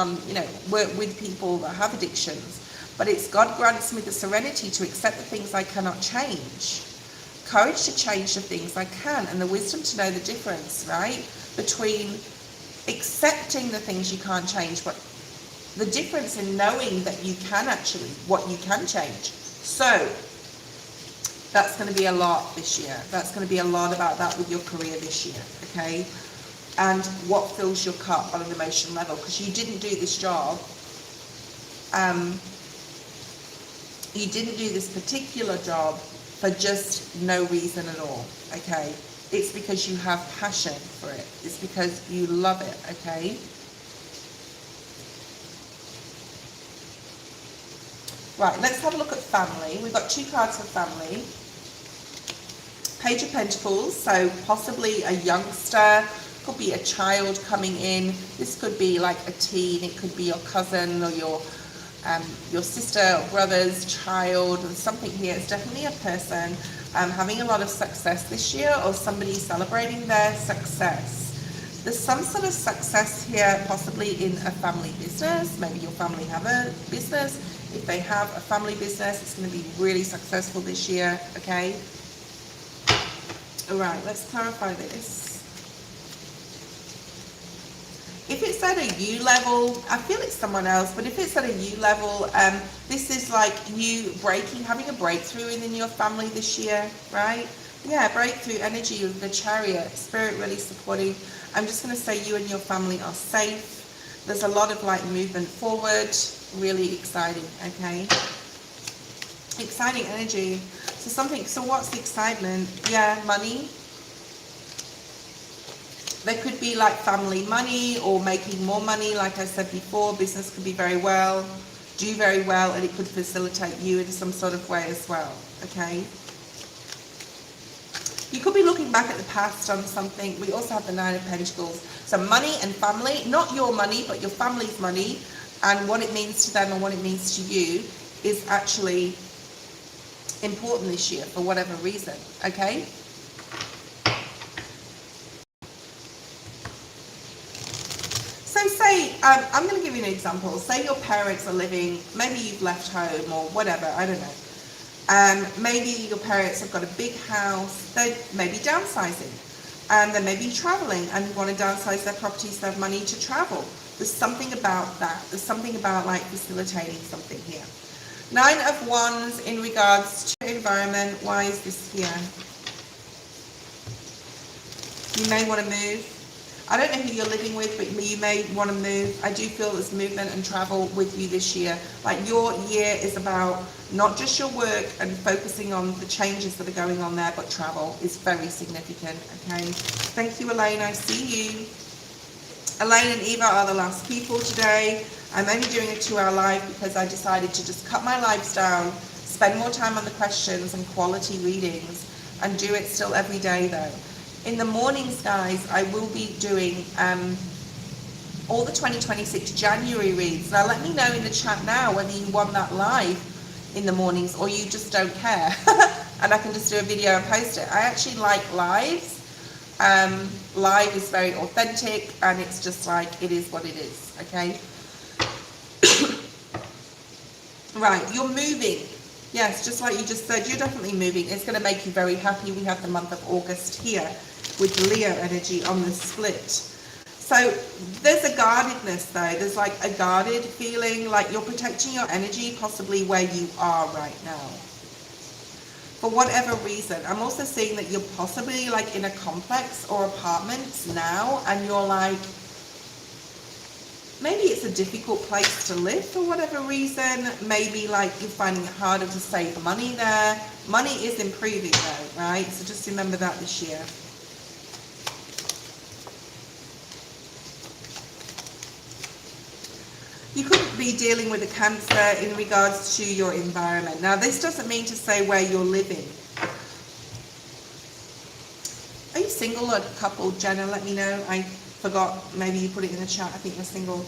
with people that have addictions, but it's God grants me the serenity to accept the things I cannot change, courage to change the things I can, and the wisdom to know the difference, right, between accepting the things you can't change, but the difference in knowing that you can actually, what you can change. So that's going to be a lot this year. That's going to be a lot about that with your career this year, okay? And what fills your cup on an emotional level, because you didn't do this job. You didn't do this particular job for just no reason at all, okay? It's because you have passion for it. It's because you love it, okay? Right, let's have a look at family. We've got 2 cards for family. Page of Pentacles, so possibly a youngster, could be a child coming in. This could be like a teen, it could be your cousin or your sister or brother's child, and something here. It's definitely a person having a lot of success this year, or somebody celebrating their success. There's some sort of success here, possibly in a family business. Maybe your family have a business. If they have a family business, it's going to be really successful this year, okay? All right, let's clarify this. If it's at a U level, I feel it's someone else, but if it's at a U level, this is like you having a breakthrough in your family this year, right? Yeah, breakthrough energy with the Chariot, Spirit really supporting. I'm just going to say you and your family are safe. There's a lot of like movement forward, really exciting, okay? Exciting energy. So what's the excitement? Yeah, money. There could be like family money or making more money. Like I said before, business could be do very well, and it could facilitate you in some sort of way as well, okay? You could be looking back at the past on something. We also have the 9 of Pentacles. So money and family, not your money, but your family's money, and what it means to them and what it means to you is actually important this year for whatever reason, okay? So say, I'm going to give you an example. Say your parents are living, maybe you've left home or whatever, I don't know. Maybe your parents have got a big house, they may be downsizing, and they may be traveling and want to downsize their properties to have money to travel. There's something about that. There's something about like facilitating something here. 9 of Wands in regards to environment. Why is this here? You may want to move. I don't know who you're living with, but you may want to move. I do feel there's movement and travel with you this year. Like your year is about not just your work and focusing on the changes that are going on there, but travel is very significant, okay? Thank you, Elaine. I see you. Elaine and Eva are the last people today. I'm only doing a 2-hour live because I decided to just cut my lives down, spend more time on the questions and quality readings, and do it still every day though. In the mornings, guys, I will be doing all the 2026 January reads. Now let me know in the chat now whether you want that live in the mornings or you just don't care. And I can just do a video and post it. I actually like lives. Live is very authentic, and it's just like, it is what it is, okay? Right, you're moving. Yes, just like you just said, you're definitely moving. It's going to make you very happy. We have the month of August here with Leo energy on the split. So there's a guardedness though. There's like a guarded feeling, like you're protecting your energy possibly where you are right now. For whatever reason. I'm also seeing that you're possibly like in a complex or apartment now, and you're like, maybe it's a difficult place to live for whatever reason. Maybe like you're finding it harder to save money there. Money is improving though, right? So just remember that this year. You could be dealing with a Cancer in regards to your environment. Now, this doesn't mean to say where you're living. Are you single or couple, Jenna? Let me know. I forgot. Maybe you put it in the chat. I think you're single.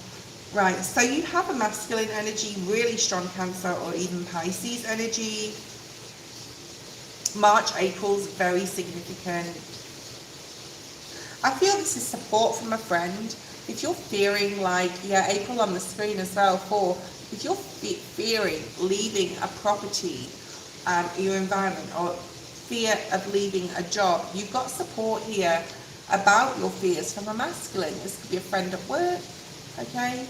Right. So you have a masculine energy, really strong Cancer or even Pisces energy. March, April's very significant. I feel this is support from a friend. If you're fearing like, yeah, April on the screen as well, if you're fearing leaving a property, your environment, or fear of leaving a job, you've got support here about your fears from a masculine. This could be a friend at work, okay?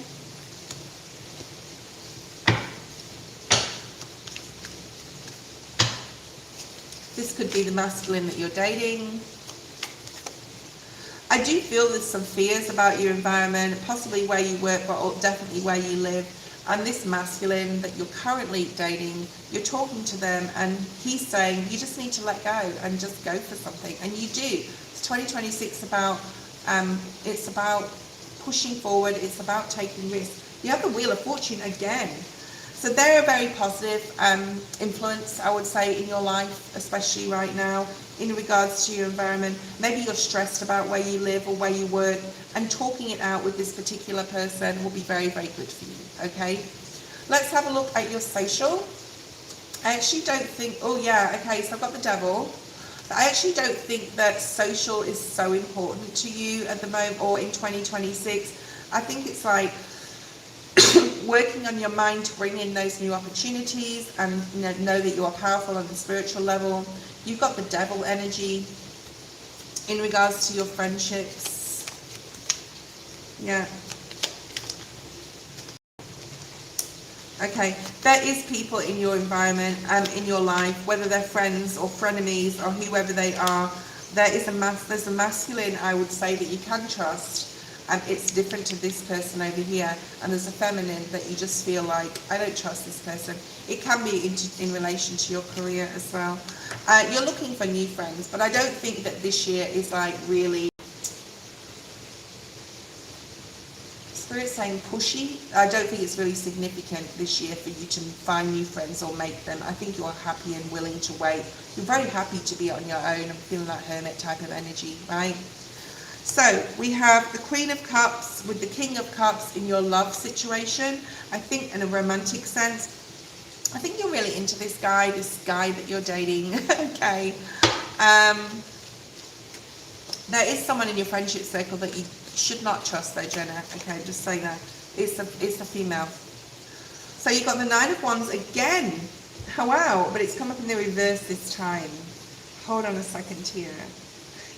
This could be the masculine that you're dating. I do feel there's some fears about your environment, possibly where you work, but definitely where you live. And this masculine that you're currently dating, you're talking to them and he's saying, you just need to let go and just go for something. And you do. It's 2026 about, it's about pushing forward. It's about taking risks. You have the Wheel of Fortune again. So they're a very positive influence, I would say, in your life, especially right now, in regards to your environment. Maybe you're stressed about where you live or where you work, and talking it out with this particular person will be very, very good for you, okay? Let's have a look at your social. I actually don't think, oh yeah, okay, so I've got the Devil. I actually don't think that social is so important to you at the moment or in 2026. I think it's like working on your mind to bring in those new opportunities and know that you are powerful on the spiritual level. You've got the Devil energy in regards to your friendships. Yeah. Okay, there is people in your environment and in your life, whether they're friends or frenemies or whoever they are. There's a masculine, I would say, that you can trust. It's different to this person over here, and there's a feminine that you just feel like, I don't trust this person. It can be in relation to your career as well. You're looking for new friends, but I don't think that this year is like really, Spirit's saying pushy. I don't think it's really significant this year for you to find new friends or make them. I think you're happy and willing to wait. You're very happy to be on your own and feeling that hermit type of energy, right? So we have the Queen of Cups with the King of Cups in your love situation. I think in a romantic sense, I think you're really into this guy that you're dating, okay? There is someone in your friendship circle that you should not trust though, Jenna, okay, just saying that. It's a female. So you've got the Nine of Wands again. Oh, wow, but it's come up in the reverse this time. Hold on a second here.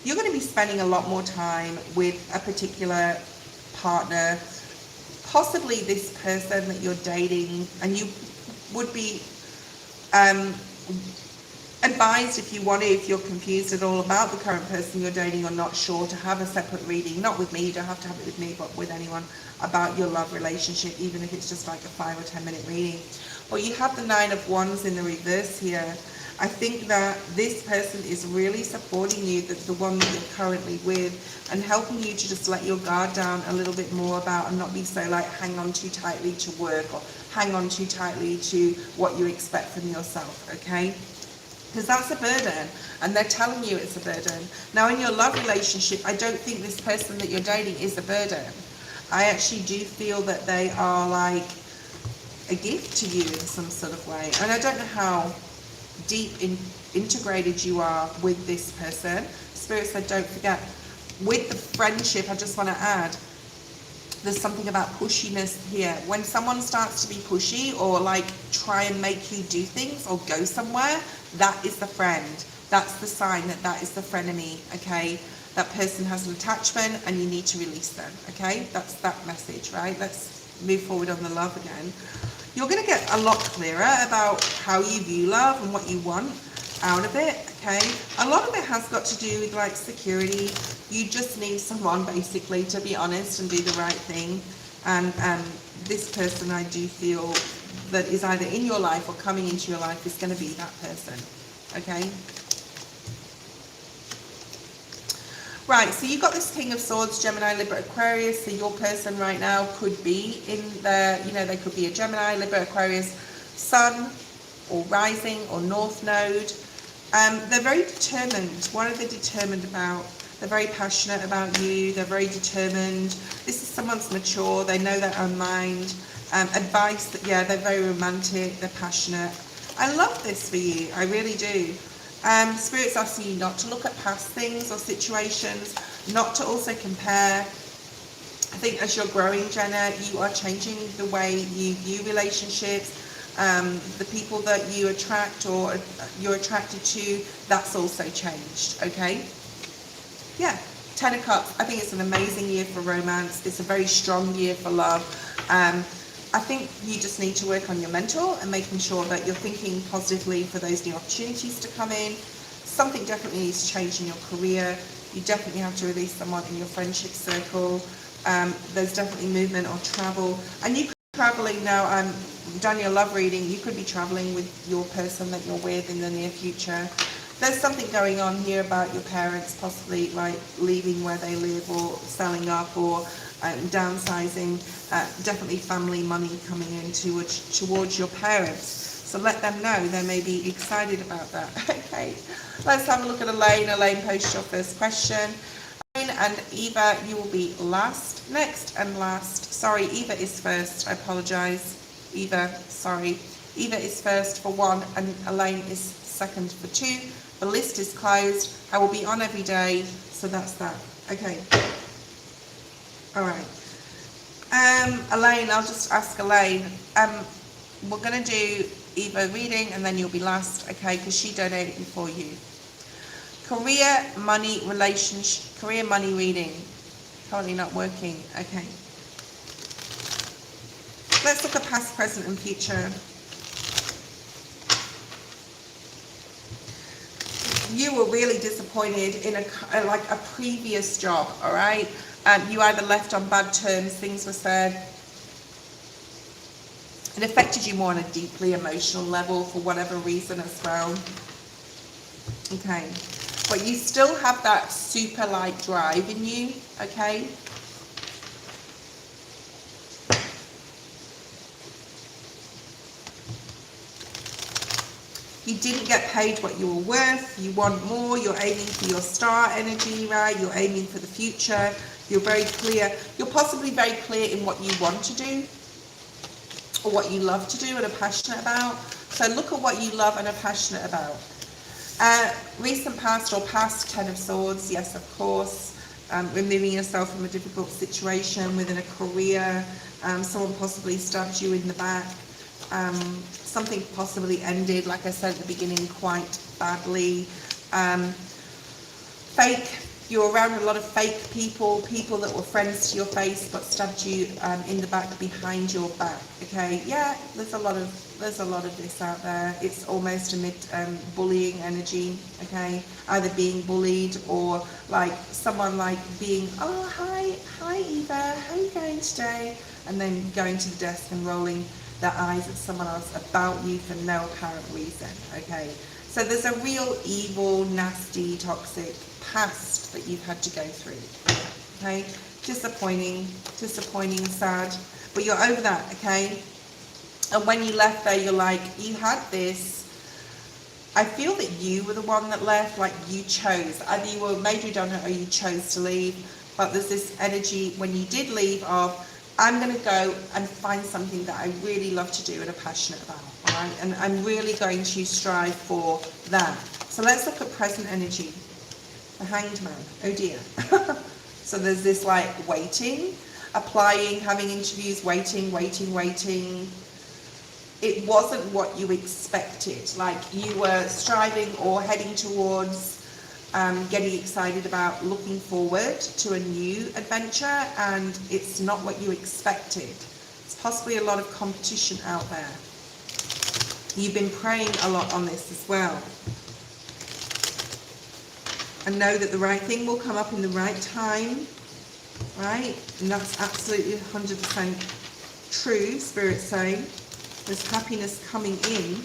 You're going to be spending a lot more time with a particular partner, possibly this person that you're dating, and you would be advised if you want to, if you're confused at all about the current person you're dating or not sure, to have a separate reading, not with me, you don't have to have it with me, but with anyone, about your love relationship, even if it's just like a 5 or 10 minute reading. But you have the Nine of Wands in the reverse here. I think that this person is really supporting you, the one that you're currently with, and helping you to just let your guard down a little bit more about, and not be so like hang on too tightly to work or hang on too tightly to what you expect from yourself, okay? because that's a burden, and they're telling you it's a burden. Now, in your love relationship, I don't think this person that you're dating is a burden. I actually do feel that they are like a gift to you in some sort of way. And I don't know how deep integrated you are with this person. Spirit said, don't forget, with the friendship, I just want to add, there's something about pushiness here. When someone starts to be pushy or like try and make you do things or go somewhere, that is the friend. That's the sign that that is the frenemy, okay? That person has an attachment and you need to release them, okay? That's that message, right? Let's move forward on the love again. You're going to get a lot clearer about how you view love and what you want out of it, okay? A lot of it has got to do with like security. You just need someone basically to be honest and do the right thing. And this person, I do feel that is either in your life or coming into your life is going to be that person, okay? Right, so you've got this King of Swords, Gemini, Libra, Aquarius. So your person right now could be in the, you know, they could be a Gemini, Libra, Aquarius, Sun, or Rising, or North Node. They're very determined. What are they determined about? They're very passionate about you. They're very determined. This is someone's mature. They know their own mind. Advice, that yeah, they're very romantic. They're passionate. I love this for you. I really do. Spirit's asking you not to look at past things or situations, not to also compare. I think as you're growing, Jenna, you are changing the way you view relationships. The people that you attract or you're attracted to, that's also changed, okay? Yeah, 10 of Cups. I think it's an amazing year for romance. It's a very strong year for love. I think you just need to work on your mental and making sure that you're thinking positively for those new opportunities to come in. Something definitely needs to change in your career. You definitely have to release someone in your friendship circle. There's definitely movement or travel. And you could be traveling now. Done your love reading. You could be traveling with your person that you're with in the near future. There's something going on here about your parents possibly like leaving where they live or selling up or downsizing. Definitely family money coming in towards your parents. So let them know. They may be excited about that. Okay, let's have a look at Elaine. Elaine, post your first question. Elaine and Eva, you will be last, next and last. Sorry, Eva is first. I apologize. Eva, sorry. Eva is first for 1 and Elaine is second for 2. The list is closed. I will be on every day. So that's that. Okay. All right. Elaine, I'll just ask Elaine. We're going to do Eva reading and then you'll be last, okay, because she donated before you. Career, money, relationship, career, money reading. Currently not working, okay. Let's look at past, present and future. You were really disappointed in a previous job, all right? You either left on bad terms, things were said. It affected you more on a deeply emotional level for whatever reason as well. Okay. But you still have that super light drive in you, okay? You didn't get paid what you were worth. You want more. You're aiming for your star energy, right? You're aiming for the future. You're very clear. You're possibly very clear in what you want to do or what you love to do and are passionate about. So look at what you love and are passionate about. Recent past or past, 10 of Swords, yes, of course. Removing yourself from a difficult situation within a career. Someone possibly stabbed you in the back. Something possibly ended, like I said at the beginning, quite badly. Fake. You're around a lot of fake people that were friends to your face but stabbed you in the back behind your back. Okay, yeah, there's a lot of this out there. It's almost a bullying energy. Okay, either being bullied or like someone like being, oh hi Eva, how are you going today? And then going to the desk and rolling their eyes at someone else about you for no apparent reason. Okay, so there's a real evil, nasty, toxic past that you've had to go through. Okay, disappointing, sad, but you're over that. Okay, and when you left there, you're like, you had this I feel that you were the one that left, like you chose. Either you were made redundant or you chose to leave. But there's this energy when you did leave of, I'm going to go and find something that I really love to do and are passionate about, all right? And I'm really going to strive for that. So let's look at present energy. The Hanged Man. Oh dear. So there's this like waiting, applying, having interviews, waiting. It wasn't what you expected. Like you were striving or heading towards getting excited about looking forward to a new adventure, and it's not what you expected. It's possibly a lot of competition out there. You've been praying a lot on this as well. And know that the right thing will come up in the right time, right? And that's absolutely 100% true, Spirit's saying. There's happiness coming in.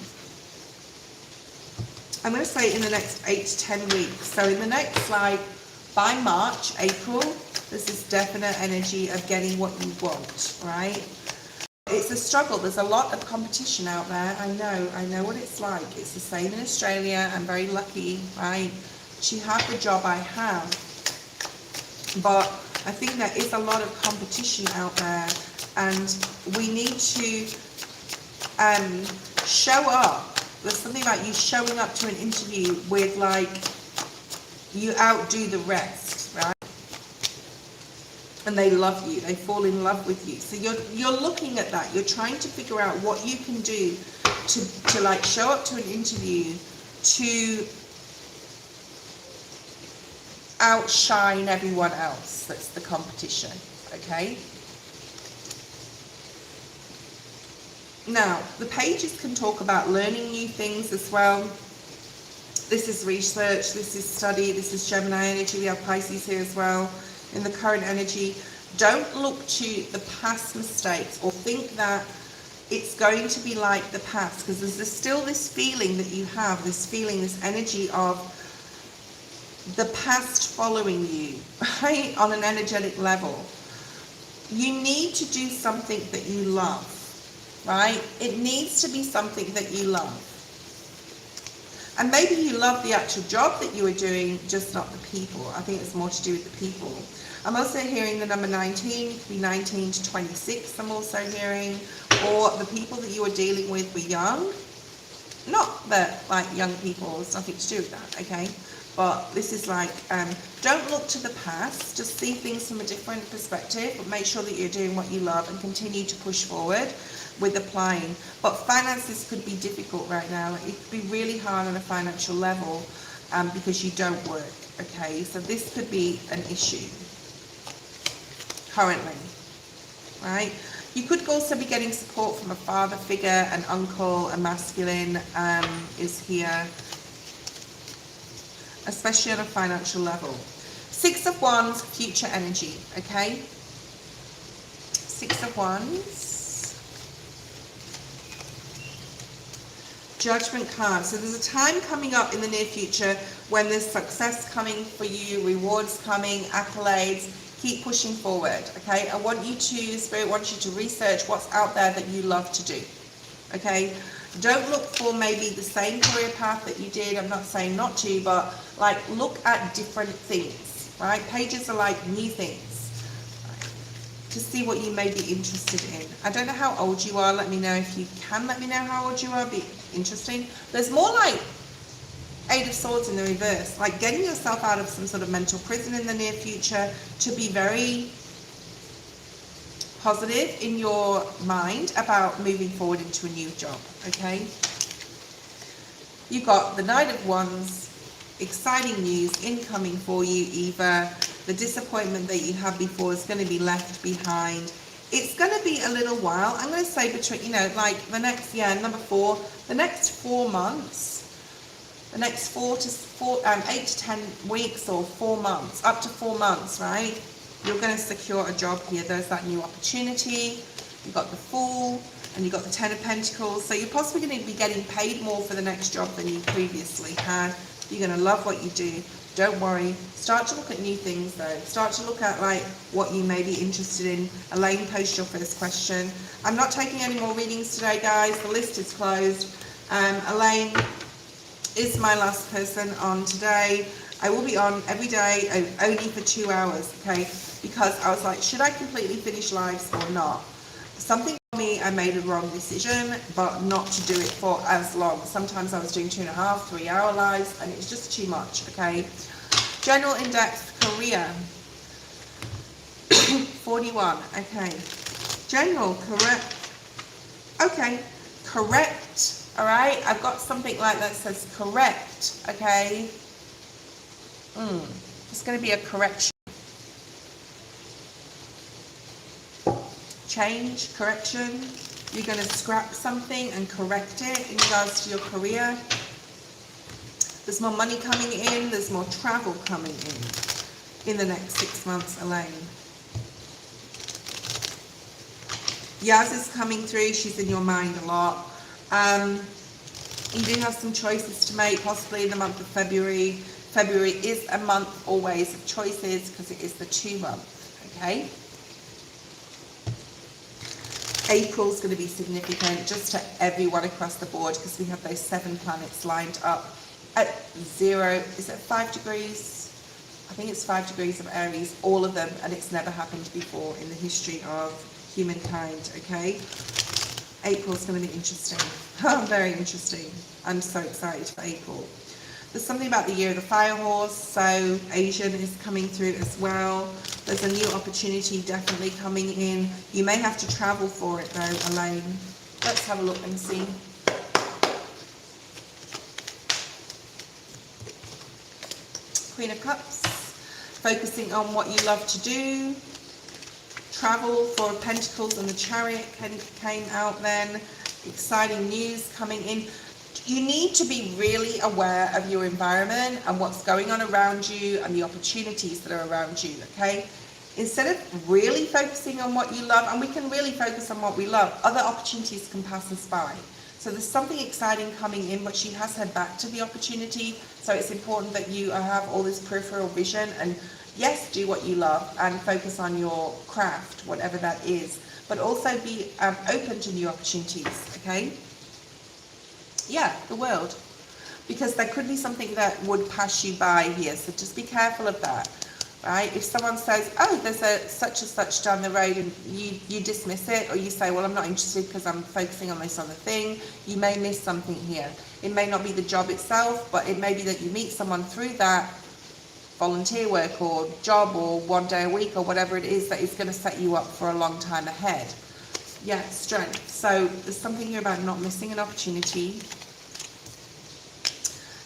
I'm going to say in the next 8 to 10 weeks. So in the next, like, by March, April, there's this definite energy of getting what you want, right? It's a struggle. There's a lot of competition out there. I know what it's like. It's the same in Australia. I'm very lucky, right, to have the job I have. But I think there is a lot of competition out there, and we need to show up. There's something about you showing up to an interview with, like, you outdo the rest, right? And they love you, they fall in love with you. So you're looking at that, you're trying to figure out what you can do to like show up to an interview to outshine everyone else. That's the competition, okay? Now, the pages can talk about learning new things as well. This is research, this is study, this is Gemini energy. We have Pisces here as well in the current energy. Don't look to the past mistakes or think that it's going to be like the past, because there's still this feeling that you have, this feeling, this energy of the past following you, right, on an energetic level. You need to do something that you love. Right? It needs to be something that you love. And maybe you love the actual job that you are doing, just not the people. I think it's more to do with the people. I'm also hearing the number 19, it could be 19 to 26, I'm also hearing, or the people that you are dealing with were young. Not that, like, young people, there's nothing to do with that, okay? But this is like, don't look to the past, just see things from a different perspective, but make sure that you're doing what you love and continue to push forward with applying. But finances could be difficult right now. It could be really hard on a financial level because you don't work, okay? So this could be an issue currently, right? You could also be getting support from a father figure, an uncle, a masculine is here, especially on a financial level. 6 of Wands, future energy, okay? 6 of Wands. Judgment card. So there's a time coming up in the near future when there's success coming for you, rewards coming, accolades. Keep pushing forward, okay? I want you to, Spirit wants you to research what's out there that you love to do, okay? Don't look for maybe the same career path that you did. I'm not saying not to, but like look at different things, right? Pages are like new things, to see what you may be interested in. I don't know how old you are. Let me know if you can. Let me know how old you are. Be interesting. There's more like 8 of Swords in the reverse, like getting yourself out of some sort of mental prison in the near future, to be very positive in your mind about moving forward into a new job, okay? You've got the Knight of Wands, exciting news incoming for you, Eva. The disappointment that you had before is going to be left behind. It's going to be a little while. I'm going to say between, you know, like the next, number 4, the next 4 months, the next 8 to 10 weeks or 4 months, up to 4 months, right? You're going to secure a job here. There's that new opportunity. You've got the Fool and you've got the 10 of Pentacles. So you're possibly going to be getting paid more for the next job than you previously had. You're going to love what you do. Don't worry. Start to look at new things though. Start to look at like what you may be interested in. Elaine, post your first question. I'm not taking any more readings today, guys. The list is closed. Elaine, is my last person on today. I will be on every day, only for 2 hours, okay? Because I was like, should I completely finish lives or not? Something for me, I made a wrong decision, but not to do it for as long. Sometimes I was doing 2.5, 3 hour lives, and it was just too much, okay? General in-depth career, 41, okay. General, correct, okay, correct, all right? I've got something like that says correct, okay? It's going to be a correction. Change, correction. You're going to scrap something and correct it in regards to your career. There's more money coming in. There's more travel coming in the next 6 months, Elaine. Yaz is coming through. She's in your mind a lot. You do have some choices to make, possibly in the month of February. February is a month always of choices because it is the 2 month, okay? April's going to be significant just to everyone across the board because we have those 7 planets lined up at 0, is it 5 degrees? I think it's 5 degrees of Aries, all of them, and it's never happened before in the history of humankind, okay? April's going to be interesting. Very interesting. I'm so excited for April. There's something about the year of the fire horse, so Asian is coming through as well. There's a new opportunity definitely coming in. You may have to travel for it though, Elaine. Let's have a look and see. Queen of Cups, focusing on what you love to do. Travel, Four of Pentacles, and the Chariot came out then. Exciting news coming in. You need to be really aware of your environment and what's going on around you and the opportunities that are around you, okay? Instead of really focusing on what you love, and we can really focus on what we love, other opportunities can pass us by. So there's something exciting coming in, but she has her back to the opportunity. So it's important that you have all this peripheral vision and yes, do what you love and focus on your craft, whatever that is, but also be open to new opportunities, okay? Yeah, the World, because there could be something that would pass you by here, so just be careful of that, right? If someone says, oh, there's a such and such down the road, and you dismiss it, or you say, well, I'm not interested because I'm focusing on this other thing, you may miss something here. It may not be the job itself, but it may be that you meet someone through that volunteer work or job or 1 day a week or whatever it is that is going to set you up for a long time ahead. Yeah, strength. So there's something here about not missing an opportunity.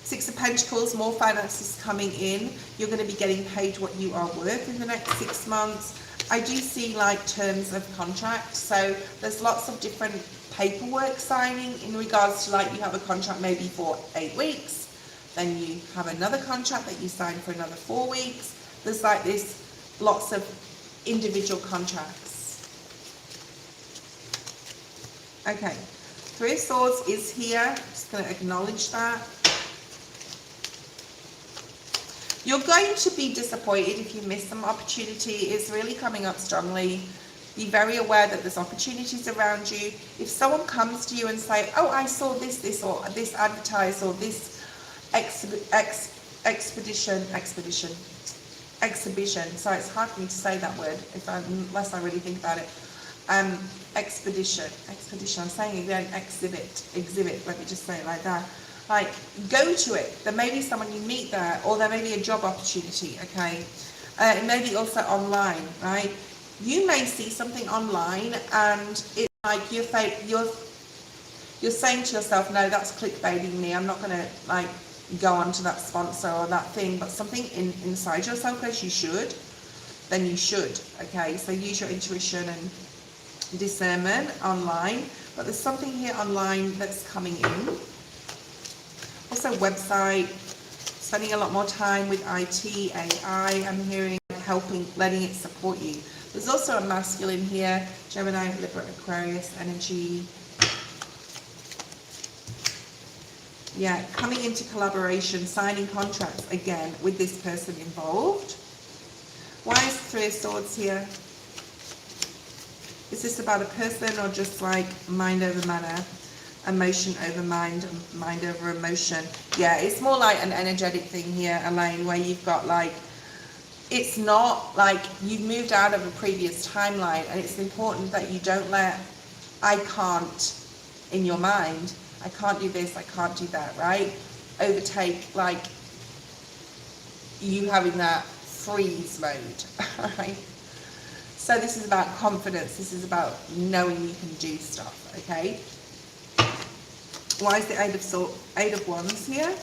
6 of Pentacles, more finances coming in. You're going to be getting paid what you are worth in the next 6 months. I do see like terms of contract. So there's lots of different paperwork signing in regards to like you have a contract maybe for 8 weeks. Then you have another contract that you sign for another 4 weeks. There's like this, lots of individual contracts. Okay, 3 of Swords is here. I'm just going to acknowledge that. You're going to be disappointed if you miss some opportunity. It's really coming up strongly. Be very aware that there's opportunities around you. If someone comes to you and say, oh, I saw this or this advertised or this exhibition. Sorry, it's hard for me to say that word unless I really think about it. Expedition. I'm saying again, exhibit. Let me just say it like that. Like, go to it. There may be someone you meet there, or there may be a job opportunity, okay? It may be also online, right? You may see something online and it's like you're saying to yourself, no, that's clickbaiting me. I'm not going to like go on to that sponsor or that thing, but something inside yourself goes, you should, then you should, okay? So use your intuition and discernment online, but there's something here online that's coming in. Also website, spending a lot more time with IT, AI, I'm hearing, helping, letting it support you. There's also a masculine here, Gemini, Libra, Aquarius energy. Yeah, coming into collaboration, signing contracts again with this person involved. Why is the 3 of Swords here? Is this about a person or just like mind over matter? Emotion over mind, mind over emotion. Yeah, it's more like an energetic thing here, Elaine, where you've got like, it's not like you've moved out of a previous timeline, and it's important that you don't let I can't in your mind, I can't do this, I can't do that, right? Overtake like you having that freeze mode, right? So this is about confidence. This is about knowing you can do stuff, okay? Why is the Eight of Wands here?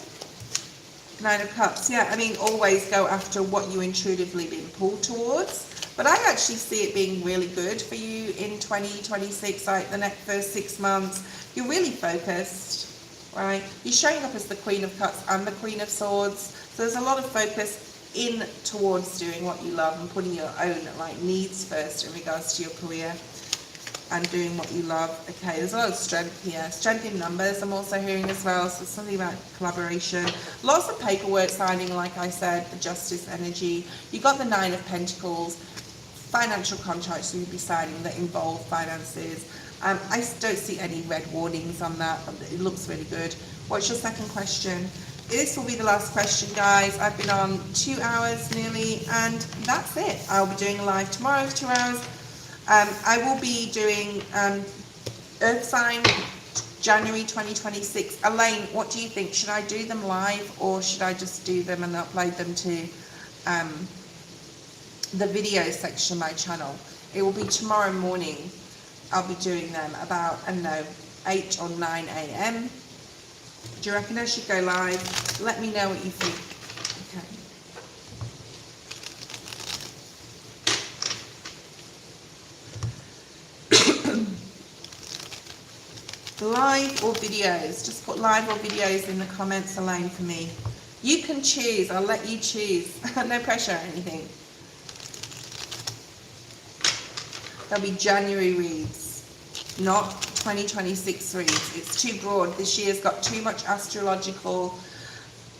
Nine of Cups. Yeah, I mean, always go after what you intuitively been pulled towards. But I actually see it being really good for you in 2026, like the next first 6 months. You're really focused, right? You're showing up as the Queen of Cups and the Queen of Swords. So there's a lot of focus in towards doing what you love and putting your own like needs first in regards to your career and doing what you love. Okay, there's a lot of strength here. Strength in numbers I'm also hearing as well. So something about collaboration. Lots of paperwork signing, like I said, the Justice energy. You got the Nine of Pentacles. Financial contracts you'll be signing that involve finances. I don't see any red warnings on that. It looks really good. What's your second question? This will be the last question, guys. I've been on 2 hours nearly, and that's it. I'll be doing a live tomorrow, 2 hours. I will be doing Earth Sign January 2026. Elaine, what do you think? Should I do them live, or should I just do them and upload them to the video section of my channel? It will be tomorrow morning. I'll be doing them about, I don't know, 8 or 9 a.m. Do you reckon I should go live? Let me know what you think. Okay. Live or videos? Just put live or videos in the comments, Elaine, for me. You can choose. I'll let you choose. No pressure or anything. There'll be January reads, not 2026 reads. It's too broad. This year's got too much astrological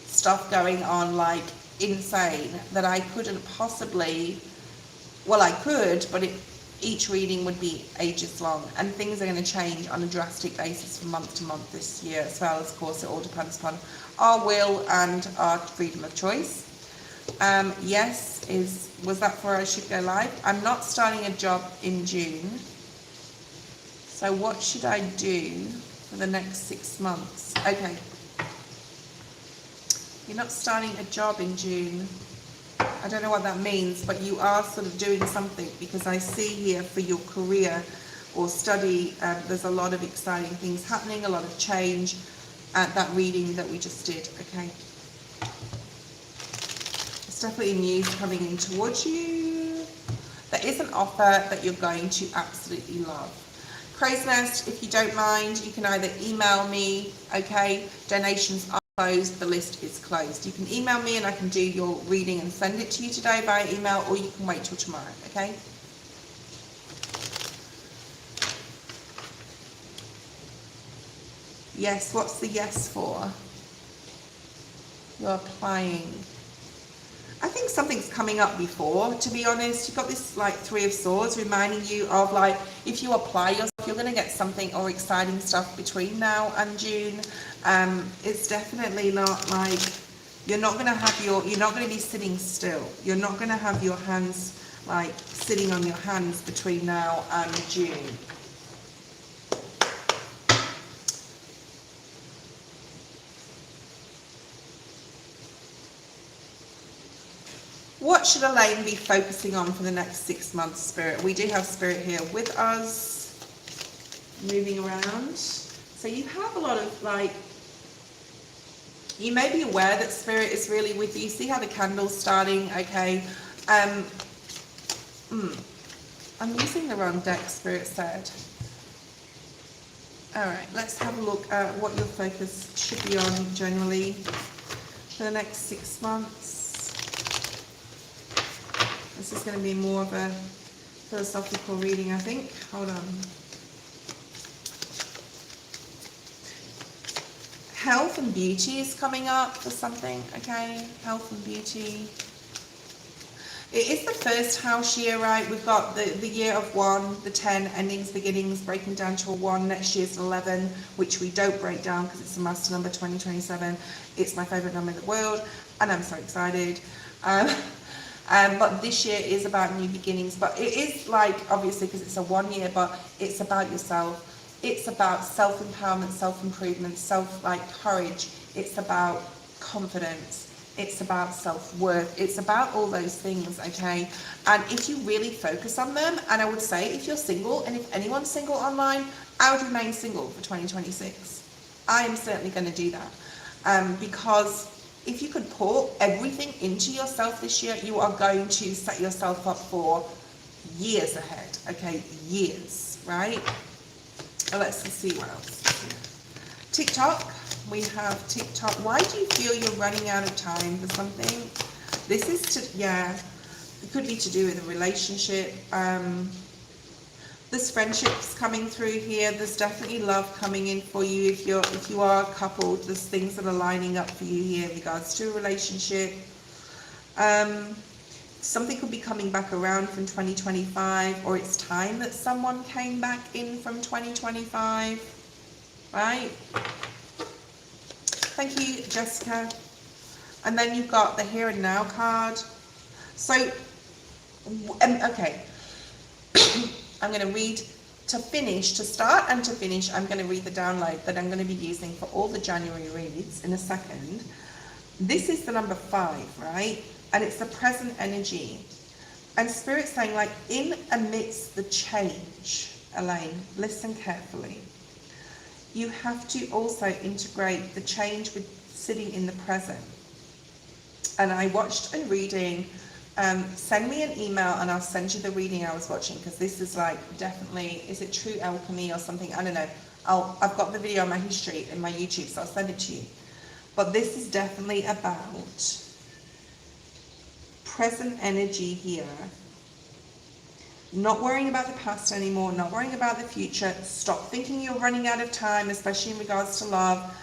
stuff going on, like insane, that I couldn't possibly, well, I could, but each reading would be ages long, and things are going to change on a drastic basis from month to month this year as well. Of course, it all depends upon our will and our freedom of choice. Yes, was that for I should go live? I'm not starting a job in June. So what should I do for the next 6 months? Okay. You're not starting a job in June. I don't know what that means, but you are sort of doing something, because I see here for your career or study, there's a lot of exciting things happening, a lot of change at that reading that we just did, okay? There's definitely news coming in towards you. There is an offer that you're going to absolutely love. Crow's Nest, if you don't mind, you can either email me, okay? Donations are closed, the list is closed. You can email me and I can do your reading and send it to you today via email, or you can wait till tomorrow, okay? Yes, what's the yes for? You're applying. I think something's coming up before, to be honest. You've got this like Three of Swords reminding you of like, if you apply yourself, you're going to get something or exciting stuff between now and June. It's definitely not like, you're not going to be sitting still. You're not going to have your hands like sitting on your hands between now and June. What should Elaine be focusing on for the next 6 months, Spirit? We do have Spirit here with us, moving around. So you have a lot of like, you may be aware that Spirit is really with you. See how the candle's starting, okay? I'm using the wrong deck, Spirit said. All right, let's have a look at what your focus should be on generally for the next 6 months. This is going to be more of a philosophical reading, I think. Hold on. Health and beauty is coming up for something, okay? Health and beauty. It is the first house year, right? We've got the year of 1, the 10, endings, beginnings, breaking down to a 1. Next year's 11, which we don't break down because it's a master number, 2027. It's my favourite number in the world, and I'm so excited. But this year is about new beginnings. But it is like, obviously, because it's a 1 year, but it's about yourself. It's about self-empowerment, self-improvement, courage. It's about confidence. It's about self-worth. It's about all those things, okay? And if you really focus on them, and I would say if you're single, and if anyone's single online, I would remain single for 2026. I am certainly going to do that. Because if you could pour everything into yourself this year, you are going to set yourself up for years ahead, okay? Years, right? Let's see what else. TikTok. We have TikTok. Why do you feel you're running out of time for something? This is it could be to do with a relationship. There's friendships coming through here. There's definitely love coming in for you. If you are coupled, there's things that are lining up for you here in regards to a relationship. Something could be coming back around from 2025, or it's time that someone came back in from 2025, right? Thank you, Jessica. And then you've got the here and now card. So, okay. I'm going to read to start and to finish. I'm going to read the download that I'm going to be using for all the January reads in a second. This is the number 5, right? And it's the present energy. And Spirit's saying, like, in amidst the change, Elaine, listen carefully. You have to also integrate the change with sitting in the present. And I watched a reading. Send me an email and I'll send you the reading I was watching, because this is like definitely, is it true alchemy or something? I don't know. I've got the video on my history in my YouTube, so I'll send it to you. But this is definitely about present energy here. Not worrying about the past anymore, not worrying about the future. Stop thinking you're running out of time, especially in regards to love.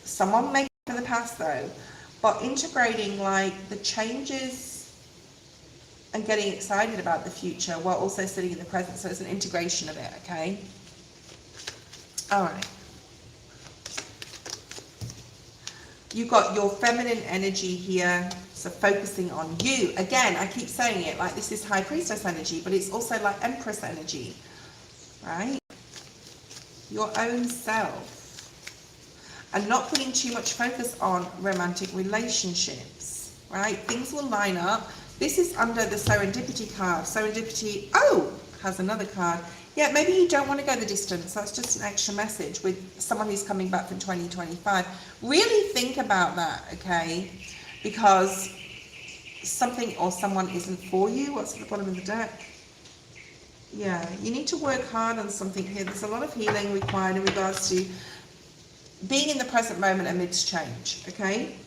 Someone may for the past though, but integrating like the changes and getting excited about the future while also sitting in the present. So it's an integration of it, okay? All right. You've got your feminine energy here. So focusing on you. Again, I keep saying it, like this is High Priestess energy, but it's also like Empress energy, right? Your own self. And not putting too much focus on romantic relationships, right? Things will line up. This is under the Serendipity card. Serendipity, has another card. Yeah, maybe you don't want to go the distance. That's just an extra message with someone who's coming back from 2025. Really think about that, okay? Because something or someone isn't for you. What's at the bottom of the deck? Yeah, you need to work hard on something here. There's a lot of healing required in regards to being in the present moment amidst change, okay?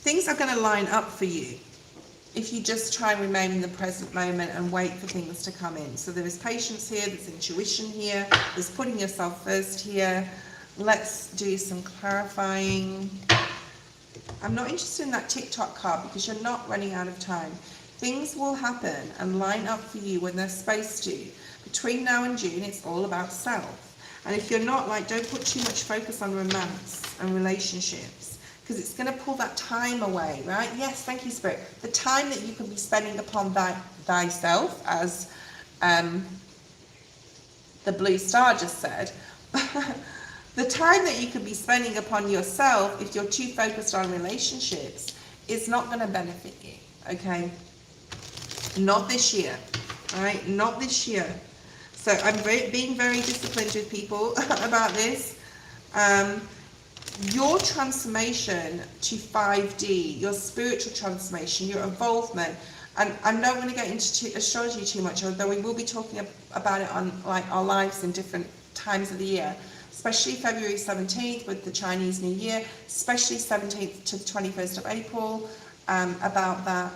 Things are going to line up for you if you just try and remain in the present moment and wait for things to come in. So there is patience here, there's intuition here, there's putting yourself first here. Let's do some clarifying. I'm not interested in that TikTok card because you're not running out of time. Things will happen and line up for you when they're supposed to. Between now and June, it's all about self. And if you're not, like, don't put too much focus on romance and relationships, because it's going to pull that time away, right? Yes, thank you, Spirit. The time that you can be spending upon thyself, as the blue star just said. The time that you could be spending upon yourself, if you're too focused on relationships, is not going to benefit you, okay? Not this year, all right? Not this year. So I'm being very disciplined with people about this. Your transformation to 5D, your spiritual transformation, your involvement, and I'm not going to get into astrology too much, although we will be talking about it on like our lives in different times of the year. Especially February 17th with the Chinese New Year, especially 17th to the 21st of April, about that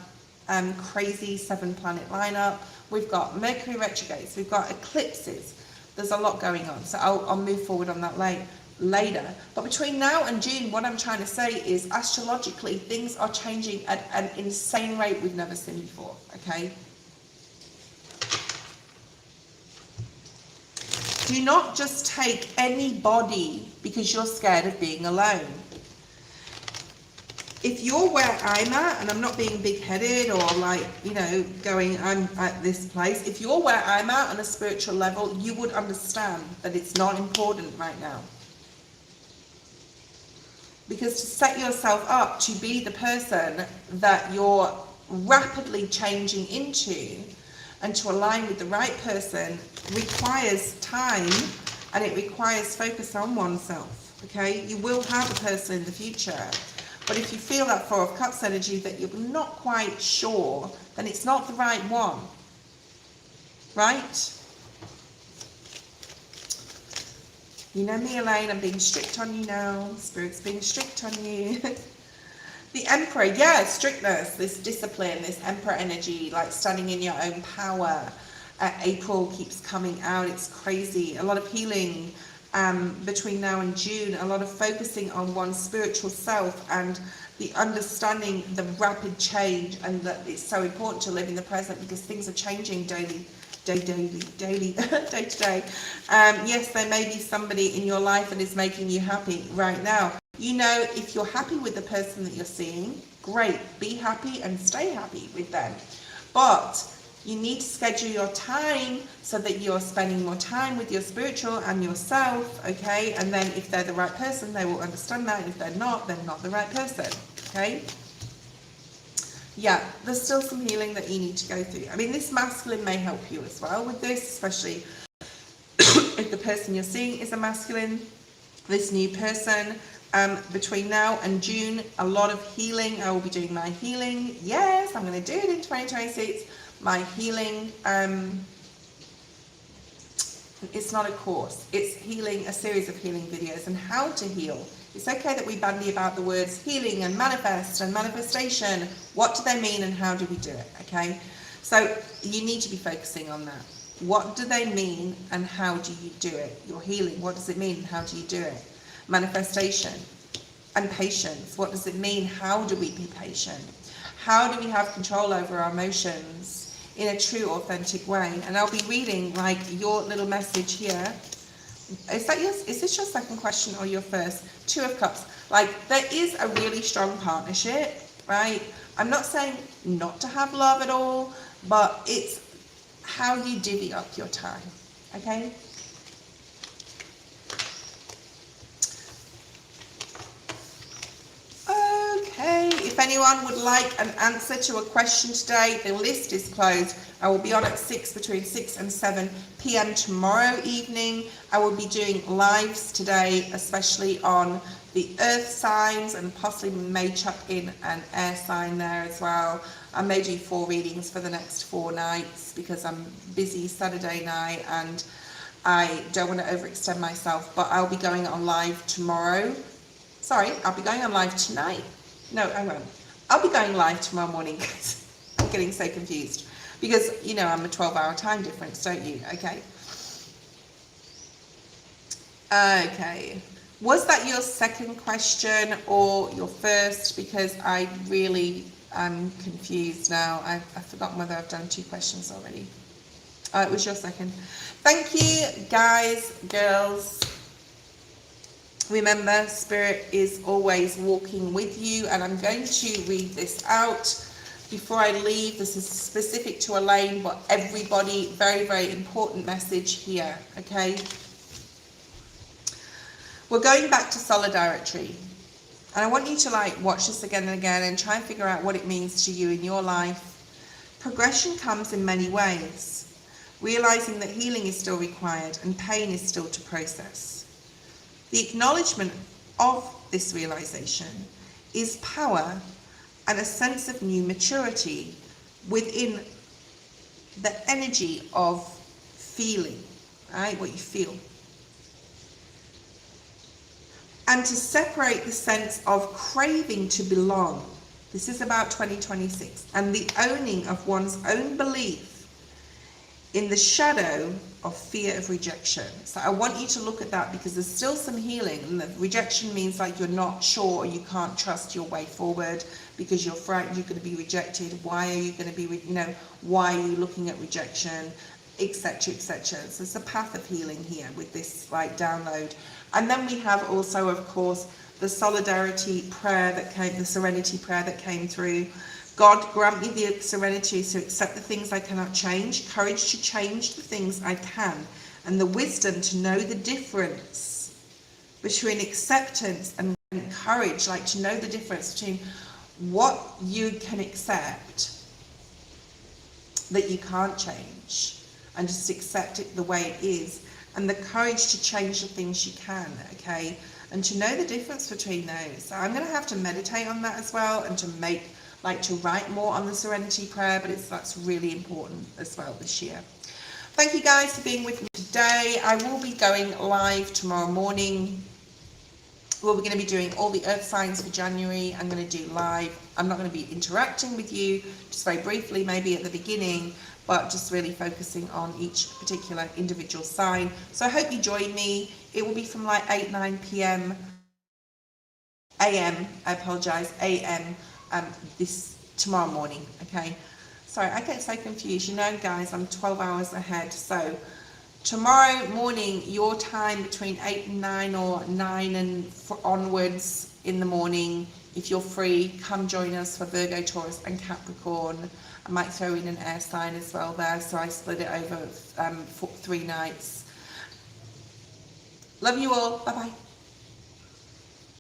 crazy 7-planet lineup. We've got Mercury retrogrades, we've got eclipses. There's a lot going on, so I'll move forward on that later. But between now and June, what I'm trying to say is astrologically, things are changing at an insane rate we've never seen before, okay? Do not just take anybody because you're scared of being alone. If you're where I'm at, and I'm not being big-headed or like, you know, going, I'm at this place. If you're where I'm at on a spiritual level, you would understand that it's not important right now. Because to set yourself up to be the person that you're rapidly changing into and to align with the right person requires time, and it requires focus on oneself, okay? You will have a person in the future. But if you feel that Four of Cups energy that you're not quite sure, then it's not the right one, right? You know me, Elaine, I'm being strict on you now. Spirit's being strict on you. The Emperor, yeah, strictness, this discipline, this Emperor energy, like standing in your own power. April keeps coming out, it's crazy. A lot of healing. Between now and June, a lot of focusing on one's spiritual self and the understanding the rapid change, and that it's so important to live in the present because things are changing daily, day to day. Yes, there may be somebody in your life that is making you happy right now. You know, if you're happy with the person that you're seeing, great, be happy and stay happy with them. But you need to schedule your time so that you're spending more time with your spiritual and yourself, okay? And then if they're the right person, they will understand that. And if they're not the right person, okay? Yeah, there's still some healing that you need to go through. I mean, this masculine may help you as well with this, especially if the person you're seeing is a masculine, this new person. Between now and June, a lot of healing. I will be doing my healing. Yes, I'm going to do it in 2026. My healing, it's not a course, it's healing, a series of healing videos and how to heal. It's okay that we bandy about the words healing and manifest and manifestation. What do they mean and how do we do it, okay? So you need to be focusing on that. What do they mean and how do you do it? Your healing, what does it mean and how do you do it? Manifestation and patience, what does it mean? How do we be patient? How do we have control over our emotions in a true, authentic way? And I'll be reading like your little message here. Is this your second question or your first? Two of Cups. Like, there is a really strong partnership, right? I'm not saying not to have love at all, but it's how you divvy up your time, okay? Okay, if anyone would like an answer to a question today, the list is closed. I will be on at between 6 and 7 p.m. tomorrow evening. I will be doing lives today, especially on the earth signs, and possibly may chuck in an air sign there as well. I may do 4 readings for the next 4 nights because I'm busy Saturday night and I don't want to overextend myself, but I'll be going on live tomorrow. Sorry, I'll be going on live tonight. No, I won't. I'll be going live tomorrow morning. I'm getting so confused because, you know, I'm a 12-hour time difference, don't you? Okay. Okay. Was that your second question or your first? Because I really am confused now. I've forgotten whether I've done 2 questions already. It was your second. Thank you, guys, girls. Remember, Spirit is always walking with you, and I'm going to read this out before I leave. This is specific to Elaine, but everybody, very, very important message here, okay? We're going back to solidarity, and I want you to like watch this again and again and try and figure out what it means to you in your life. Progression comes in many ways, realizing that healing is still required and pain is still to process. The acknowledgement of this realization is power and a sense of new maturity within the energy of feeling, right? What you feel. And to separate the sense of craving to belong. This is about 2026. And the owning of one's own belief in the shadow of fear of rejection. So I want you to look at that, because there's still some healing. And the rejection means like you're not sure, or you can't trust your way forward because you're frightened you're going to be rejected. Why are you going to be, why are you looking at rejection, etc., etc. So it's a path of healing here with this like download. And then we have also, of course, the solidarity prayer that came, the serenity prayer that came through. God, grant me the serenity to accept the things I cannot change, courage to change the things I can, and the wisdom to know the difference between acceptance and courage, like to know the difference between what you can accept that you can't change and just accept it the way it is, and the courage to change the things you can, okay? And to know the difference between those. So I'm going to have to meditate on that as well, and to write more on the serenity prayer, but that's really important as well this year. Thank you guys for being with me today. I will be going live tomorrow morning. We're going to be doing all the earth signs for January. I'm going to do live. I'm not going to be interacting with you, just very briefly maybe at the beginning, but just really focusing on each particular individual sign. So I hope you join me. It will be from like 8-9 p.m. a.m. I apologize, a.m. This tomorrow morning. Okay, sorry, I get so confused, guys, I'm 12 hours ahead. So tomorrow morning, your time, between 8 and 9, or 9 and onwards in the morning, if you're free, come join us for Virgo, Taurus and Capricorn. I might throw in an air sign as well there, so I split it over 3 nights. Love you all. Bye bye.